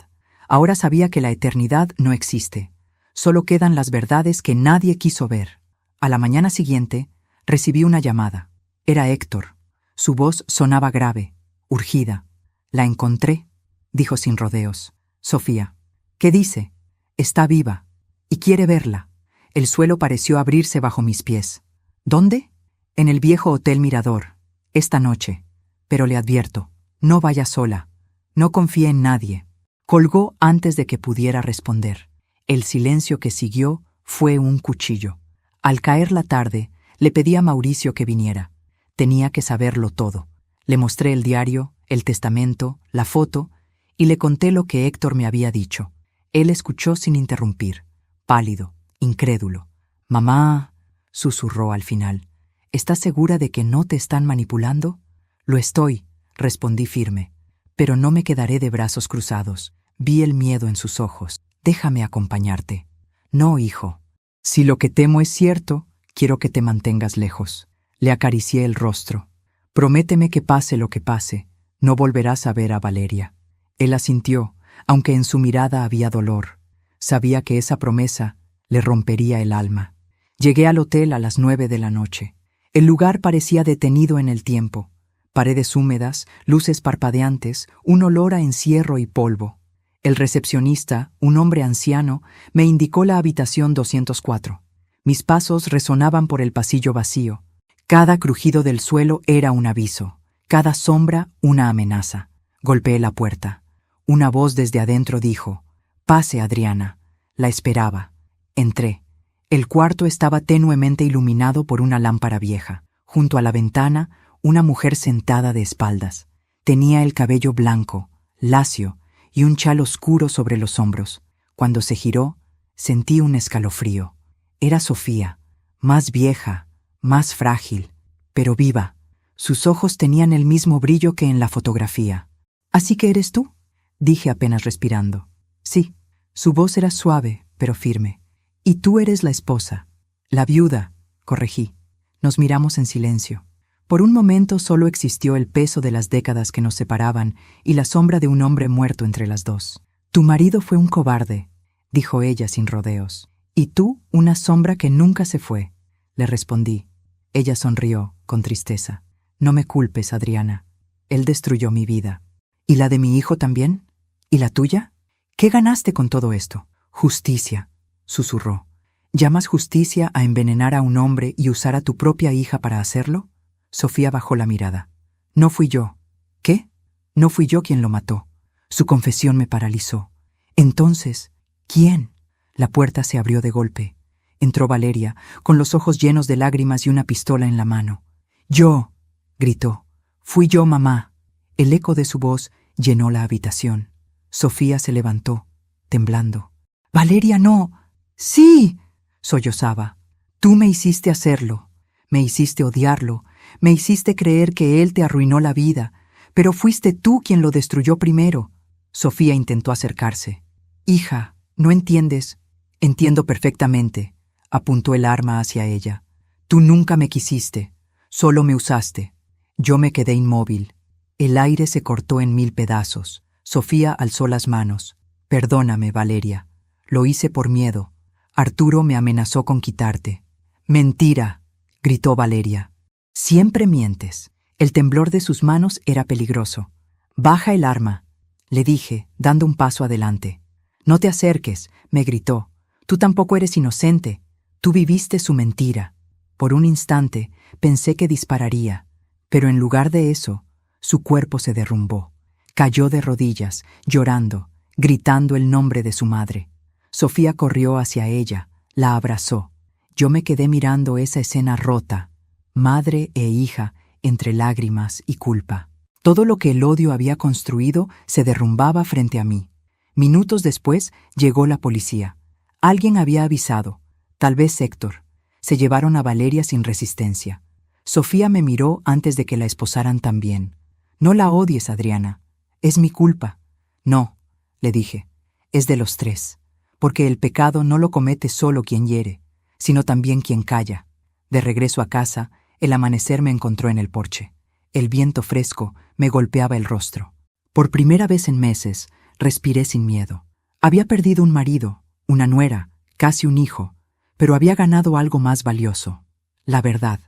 Ahora sabía que la eternidad no existe. Solo quedan las verdades que nadie quiso ver. A la mañana siguiente, recibí una llamada. Era Héctor. Su voz sonaba grave, urgida. «La encontré», dijo sin rodeos. «Sofía». «¿Qué dice?» «Está viva. Y quiere verla». El suelo pareció abrirse bajo mis pies. «¿Dónde?» «En el viejo Hotel Mirador. Esta noche. Pero le advierto, no vaya sola. No confíe en nadie». Colgó antes de que pudiera responder. El silencio que siguió fue un cuchillo. Al caer la tarde, le pedí a Mauricio que viniera. Tenía que saberlo todo. Le mostré el diario, el testamento, la foto, y le conté lo que Héctor me había dicho. Él escuchó sin interrumpir, pálido, incrédulo. «Mamá», susurró al final, «¿estás segura de que no te están manipulando?» «Lo estoy», respondí firme, «pero no me quedaré de brazos cruzados». Vi el miedo en sus ojos. «Déjame acompañarte». «No, hijo. Si lo que temo es cierto, quiero que te mantengas lejos». Le acaricié el rostro. «Prométeme que pase lo que pase, no volverás a ver a Valeria». Él asintió, aunque en su mirada había dolor. Sabía que esa promesa le rompería el alma. Llegué al hotel a las 9 de la noche. El lugar parecía detenido en el tiempo. Paredes húmedas, luces parpadeantes, un olor a encierro y polvo. El recepcionista, un hombre anciano, me indicó la habitación 204. Mis pasos resonaban por el pasillo vacío. Cada crujido del suelo era un aviso, cada sombra una amenaza. Golpeé la puerta. Una voz desde adentro dijo, «Pase, Adriana». La esperaba. Entré. El cuarto estaba tenuemente iluminado por una lámpara vieja. Junto a la ventana, una mujer sentada de espaldas. Tenía el cabello blanco, lacio, y un chal oscuro sobre los hombros. Cuando se giró, sentí un escalofrío. Era Sofía, más vieja, más frágil, pero viva. Sus ojos tenían el mismo brillo que en la fotografía. «¿Así que eres tú?», dije apenas respirando. «Sí». Su voz era suave, pero firme. «Y tú eres la esposa». «La viuda», corregí. Nos miramos en silencio. Por un momento solo existió el peso de las décadas que nos separaban y la sombra de un hombre muerto entre las dos. «Tu marido fue un cobarde», dijo ella sin rodeos. «Y tú, una sombra que nunca se fue», le respondí. Ella sonrió, con tristeza. «No me culpes, Adriana. Él destruyó mi vida». «¿Y la de mi hijo también? ¿Y la tuya? ¿Qué ganaste con todo esto?» «Justicia», susurró. ¿Llamas justicia a envenenar a un hombre y usar a tu propia hija para hacerlo? Sofía bajó la mirada. No fui yo. ¿Qué? No fui yo quien lo mató. Su confesión me paralizó. Entonces, ¿quién? La puerta se abrió de golpe. Entró Valeria, con los ojos llenos de lágrimas y una pistola en la mano. ¡Yo!, gritó. Fui yo, mamá. El eco de su voz llenó la habitación. Sofía se levantó, temblando. ¡Valeria, no! ¡Sí!, sollozaba. Tú me hiciste hacerlo. Me hiciste odiarlo. Me hiciste creer que él te arruinó la vida. Pero fuiste tú quien lo destruyó primero. Sofía intentó acercarse. Hija, ¿no entiendes? Entiendo perfectamente. Apuntó el arma hacia ella. Tú nunca me quisiste. Solo me usaste. Yo me quedé inmóvil. El aire se cortó en 1000 pedazos. Sofía alzó las manos. Perdóname, Valeria. Lo hice por miedo. Arturo me amenazó con quitarte. Mentira, gritó Valeria. Siempre mientes. El temblor de sus manos era peligroso. Baja el arma, le dije, dando un paso adelante. No te acerques, me gritó. Tú tampoco eres inocente. Tú viviste su mentira. Por un instante pensé que dispararía, pero en lugar de eso, su cuerpo se derrumbó. Cayó de rodillas, llorando, gritando el nombre de su madre. Sofía corrió hacia ella, la abrazó. Yo me quedé mirando esa escena rota, madre e hija, entre lágrimas y culpa. Todo lo que el odio había construido se derrumbaba frente a mí. Minutos después llegó la policía. Alguien había avisado, tal vez Héctor. Se llevaron a Valeria sin resistencia. Sofía me miró antes de que la esposaran también. No la odies, Adriana. Es mi culpa. No, le dije, es de los tres. Porque el pecado no lo comete solo quien hiere, sino también quien calla. De regreso a casa, el amanecer me encontró en el porche. El viento fresco me golpeaba el rostro. Por primera vez en meses, respiré sin miedo. Había perdido un marido, una nuera, casi un hijo, pero había ganado algo más valioso, la verdad.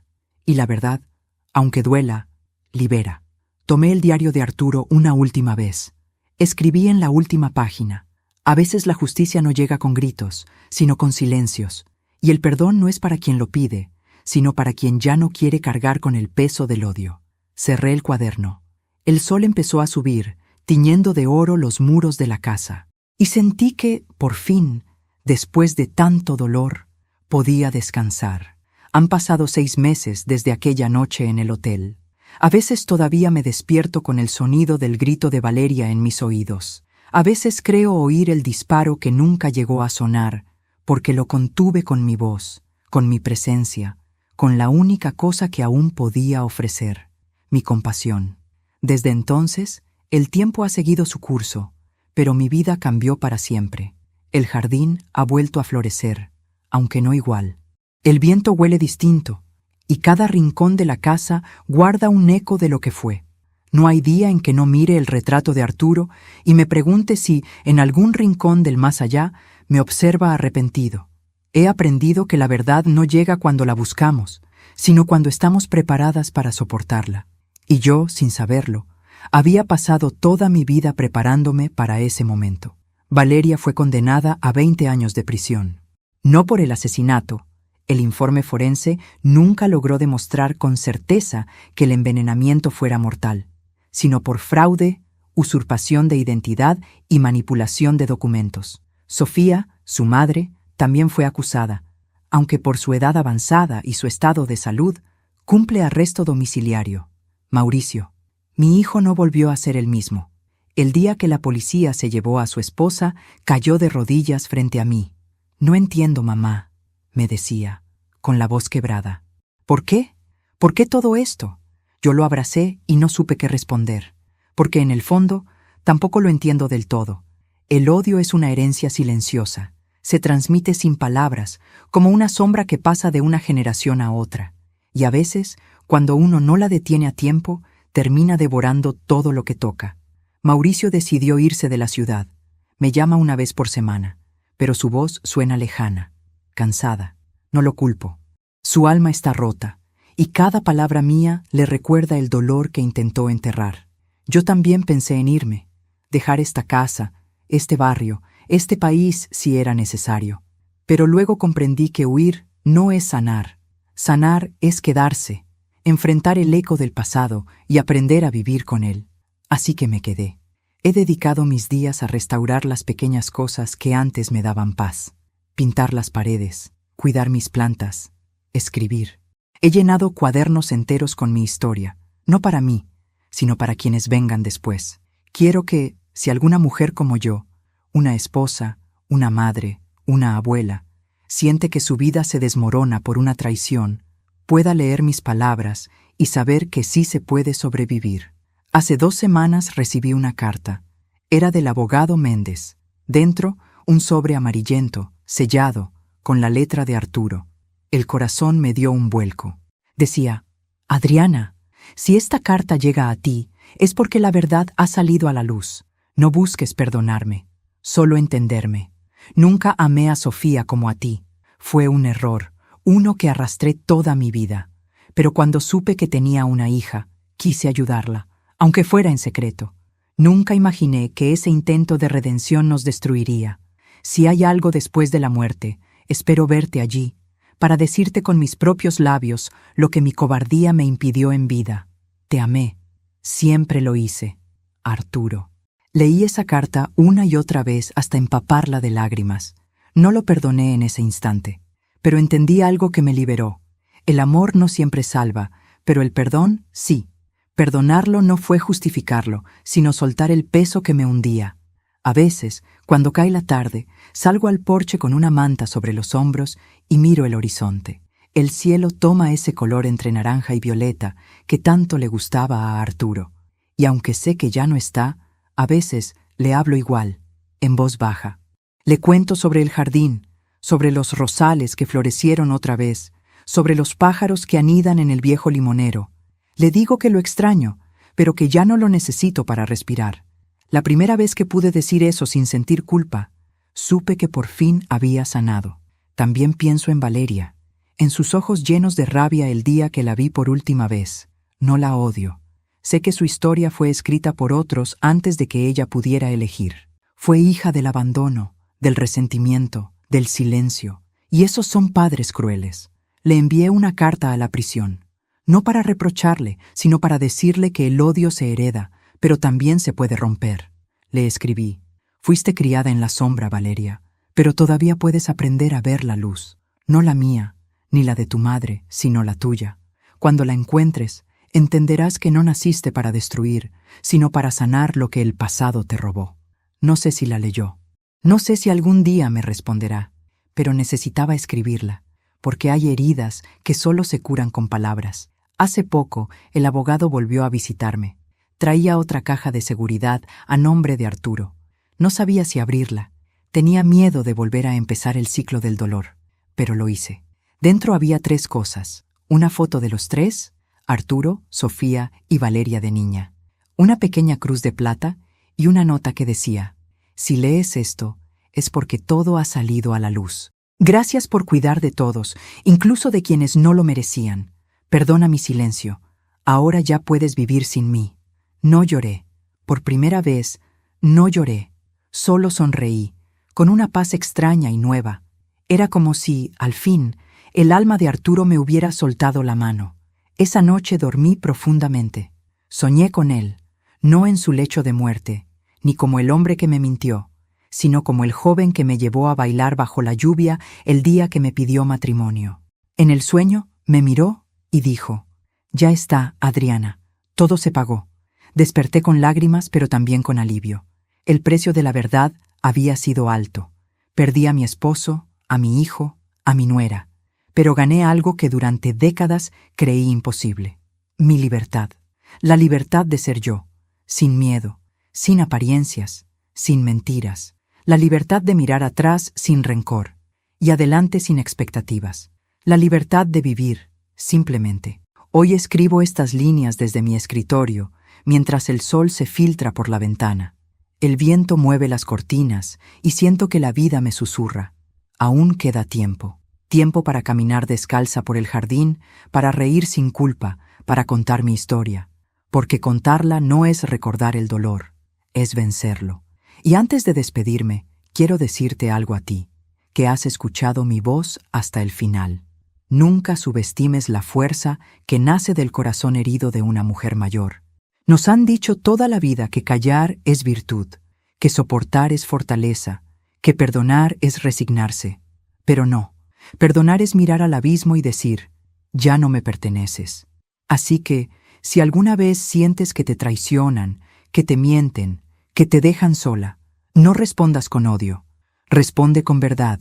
Y la verdad, aunque duela, libera. Tomé el diario de Arturo una última vez. Escribí en la última página. A veces la justicia no llega con gritos, sino con silencios, y el perdón no es para quien lo pide, sino para quien ya no quiere cargar con el peso del odio. Cerré el cuaderno. El sol empezó a subir, tiñendo de oro los muros de la casa, y sentí que, por fin, después de tanto dolor, podía descansar. Han pasado 6 meses desde aquella noche en el hotel. A veces todavía me despierto con el sonido del grito de Valeria en mis oídos. A veces creo oír el disparo que nunca llegó a sonar, porque lo contuve con mi voz, con mi presencia, con la única cosa que aún podía ofrecer, mi compasión. Desde entonces, el tiempo ha seguido su curso, pero mi vida cambió para siempre. El jardín ha vuelto a florecer, aunque no igual. El viento huele distinto, y cada rincón de la casa guarda un eco de lo que fue. No hay día en que no mire el retrato de Arturo y me pregunte si, en algún rincón del más allá, me observa arrepentido. He aprendido que la verdad no llega cuando la buscamos, sino cuando estamos preparadas para soportarla. Y yo, sin saberlo, había pasado toda mi vida preparándome para ese momento. Valeria fue condenada a 20 años de prisión. No por el asesinato. El informe forense nunca logró demostrar con certeza que el envenenamiento fuera mortal, sino por fraude, usurpación de identidad y manipulación de documentos. Sofía, su madre, también fue acusada, aunque por su edad avanzada y su estado de salud, cumple arresto domiciliario. Mauricio, mi hijo no volvió a ser el mismo. El día que la policía se llevó a su esposa, cayó de rodillas frente a mí. No entiendo, mamá, me decía, con la voz quebrada. ¿Por qué? ¿Por qué todo esto? Yo lo abracé y no supe qué responder, porque en el fondo tampoco lo entiendo del todo. El odio es una herencia silenciosa, se transmite sin palabras, como una sombra que pasa de una generación a otra, y a veces, cuando uno no la detiene a tiempo, termina devorando todo lo que toca. Mauricio decidió irse de la ciudad. Me llama una vez por semana, pero su voz suena lejana, cansada. No lo culpo. Su alma está rota, y cada palabra mía le recuerda el dolor que intentó enterrar. Yo también pensé en irme, dejar esta casa, este barrio, este país si era necesario. Pero luego comprendí que huir no es sanar. Sanar es quedarse, enfrentar el eco del pasado y aprender a vivir con él. Así que me quedé. He dedicado mis días a restaurar las pequeñas cosas que antes me daban paz. Pintar las paredes, cuidar mis plantas, escribir. He llenado cuadernos enteros con mi historia, no para mí, sino para quienes vengan después. Quiero que, si alguna mujer como yo, una esposa, una madre, una abuela, siente que su vida se desmorona por una traición, pueda leer mis palabras y saber que sí se puede sobrevivir. Hace 2 semanas recibí una carta. Era del abogado Méndez. Dentro, un sobre amarillento, sellado, con la letra de Arturo. El corazón me dio un vuelco. Decía: Adriana, si esta carta llega a ti, es porque la verdad ha salido a la luz. No busques perdonarme, solo entenderme. Nunca amé a Sofía como a ti. Fue un error, uno que arrastré toda mi vida. Pero cuando supe que tenía una hija, quise ayudarla, aunque fuera en secreto. Nunca imaginé que ese intento de redención nos destruiría. Si hay algo después de la muerte, espero verte allí, para decirte con mis propios labios lo que mi cobardía me impidió en vida. Te amé. Siempre lo hice. Arturo. Leí esa carta una y otra vez hasta empaparla de lágrimas. No lo perdoné en ese instante, pero entendí algo que me liberó. El amor no siempre salva, pero el perdón sí. Perdonarlo no fue justificarlo, sino soltar el peso que me hundía. A veces, cuando cae la tarde, salgo al porche con una manta sobre los hombros y miro el horizonte. El cielo toma ese color entre naranja y violeta que tanto le gustaba a Arturo. Y aunque sé que ya no está, a veces le hablo igual, en voz baja. Le cuento sobre el jardín, sobre los rosales que florecieron otra vez, sobre los pájaros que anidan en el viejo limonero. Le digo que lo extraño, pero que ya no lo necesito para respirar. La primera vez que pude decir eso sin sentir culpa, supe que por fin había sanado. También pienso en Valeria, en sus ojos llenos de rabia el día que la vi por última vez. No la odio. Sé que su historia fue escrita por otros antes de que ella pudiera elegir. Fue hija del abandono, del resentimiento, del silencio, y esos son padres crueles. Le envié una carta a la prisión. No para reprocharle, sino para decirle que el odio se hereda, pero también se puede romper. Le escribí: fuiste criada en la sombra, Valeria, pero todavía puedes aprender a ver la luz. No la mía, ni la de tu madre, sino la tuya. Cuando la encuentres, entenderás que no naciste para destruir, sino para sanar lo que el pasado te robó. No sé si la leyó. No sé si algún día me responderá, pero necesitaba escribirla, porque hay heridas que solo se curan con palabras. Hace poco, el abogado volvió a visitarme. Traía otra caja de seguridad a nombre de Arturo. No sabía si abrirla. Tenía miedo de volver a empezar el ciclo del dolor, pero lo hice. Dentro había 3 cosas: una foto de los 3, Arturo, Sofía y Valeria de niña, una pequeña cruz de plata y una nota que decía: si lees esto, es porque todo ha salido a la luz. Gracias por cuidar de todos, incluso de quienes no lo merecían. Perdona mi silencio. Ahora ya puedes vivir sin mí. No lloré. Por primera vez, no lloré. Solo sonreí, con una paz extraña y nueva. Era como si, al fin, el alma de Arturo me hubiera soltado la mano. Esa noche dormí profundamente. Soñé con él, no en su lecho de muerte, ni como el hombre que me mintió, sino como el joven que me llevó a bailar bajo la lluvia el día que me pidió matrimonio. En el sueño, me miró y dijo: ya está, Adriana, todo se pagó. Desperté con lágrimas, pero también con alivio. El precio de la verdad había sido alto. Perdí a mi esposo, a mi hijo, a mi nuera, pero gané algo que durante décadas creí imposible: mi libertad. La libertad de ser yo, sin miedo, sin apariencias, sin mentiras. La libertad de mirar atrás sin rencor y adelante sin expectativas. La libertad de vivir, simplemente. Hoy escribo estas líneas desde mi escritorio, mientras el sol se filtra por la ventana. El viento mueve las cortinas y siento que la vida me susurra: aún queda tiempo. Tiempo para caminar descalza por el jardín, para reír sin culpa, para contar mi historia. Porque contarla no es recordar el dolor, es vencerlo. Y antes de despedirme, quiero decirte algo a ti, que has escuchado mi voz hasta el final. Nunca subestimes la fuerza que nace del corazón herido de una mujer mayor. Nos han dicho toda la vida que callar es virtud, que soportar es fortaleza, que perdonar es resignarse. Pero no, perdonar es mirar al abismo y decir, ya no me perteneces. Así que, si alguna vez sientes que te traicionan, que te mienten, que te dejan sola, no respondas con odio, responde con verdad,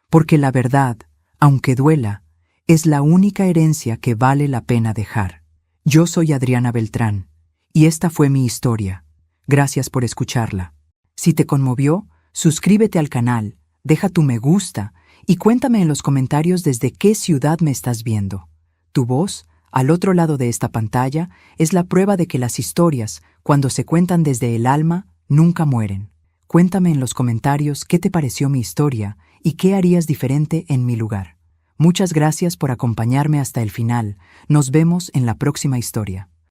porque la verdad, aunque duela, es la única herencia que vale la pena dejar. Yo soy Adriana Beltrán, y esta fue mi historia. Gracias por escucharla. Si te conmovió, suscríbete al canal, deja tu me gusta y cuéntame en los comentarios desde qué ciudad me estás viendo. Tu voz, al otro lado de esta pantalla, es la prueba de que las historias, cuando se cuentan desde el alma, nunca mueren. Cuéntame en los comentarios qué te pareció mi historia y qué harías diferente en mi lugar. Muchas gracias por acompañarme hasta el final. Nos vemos en la próxima historia.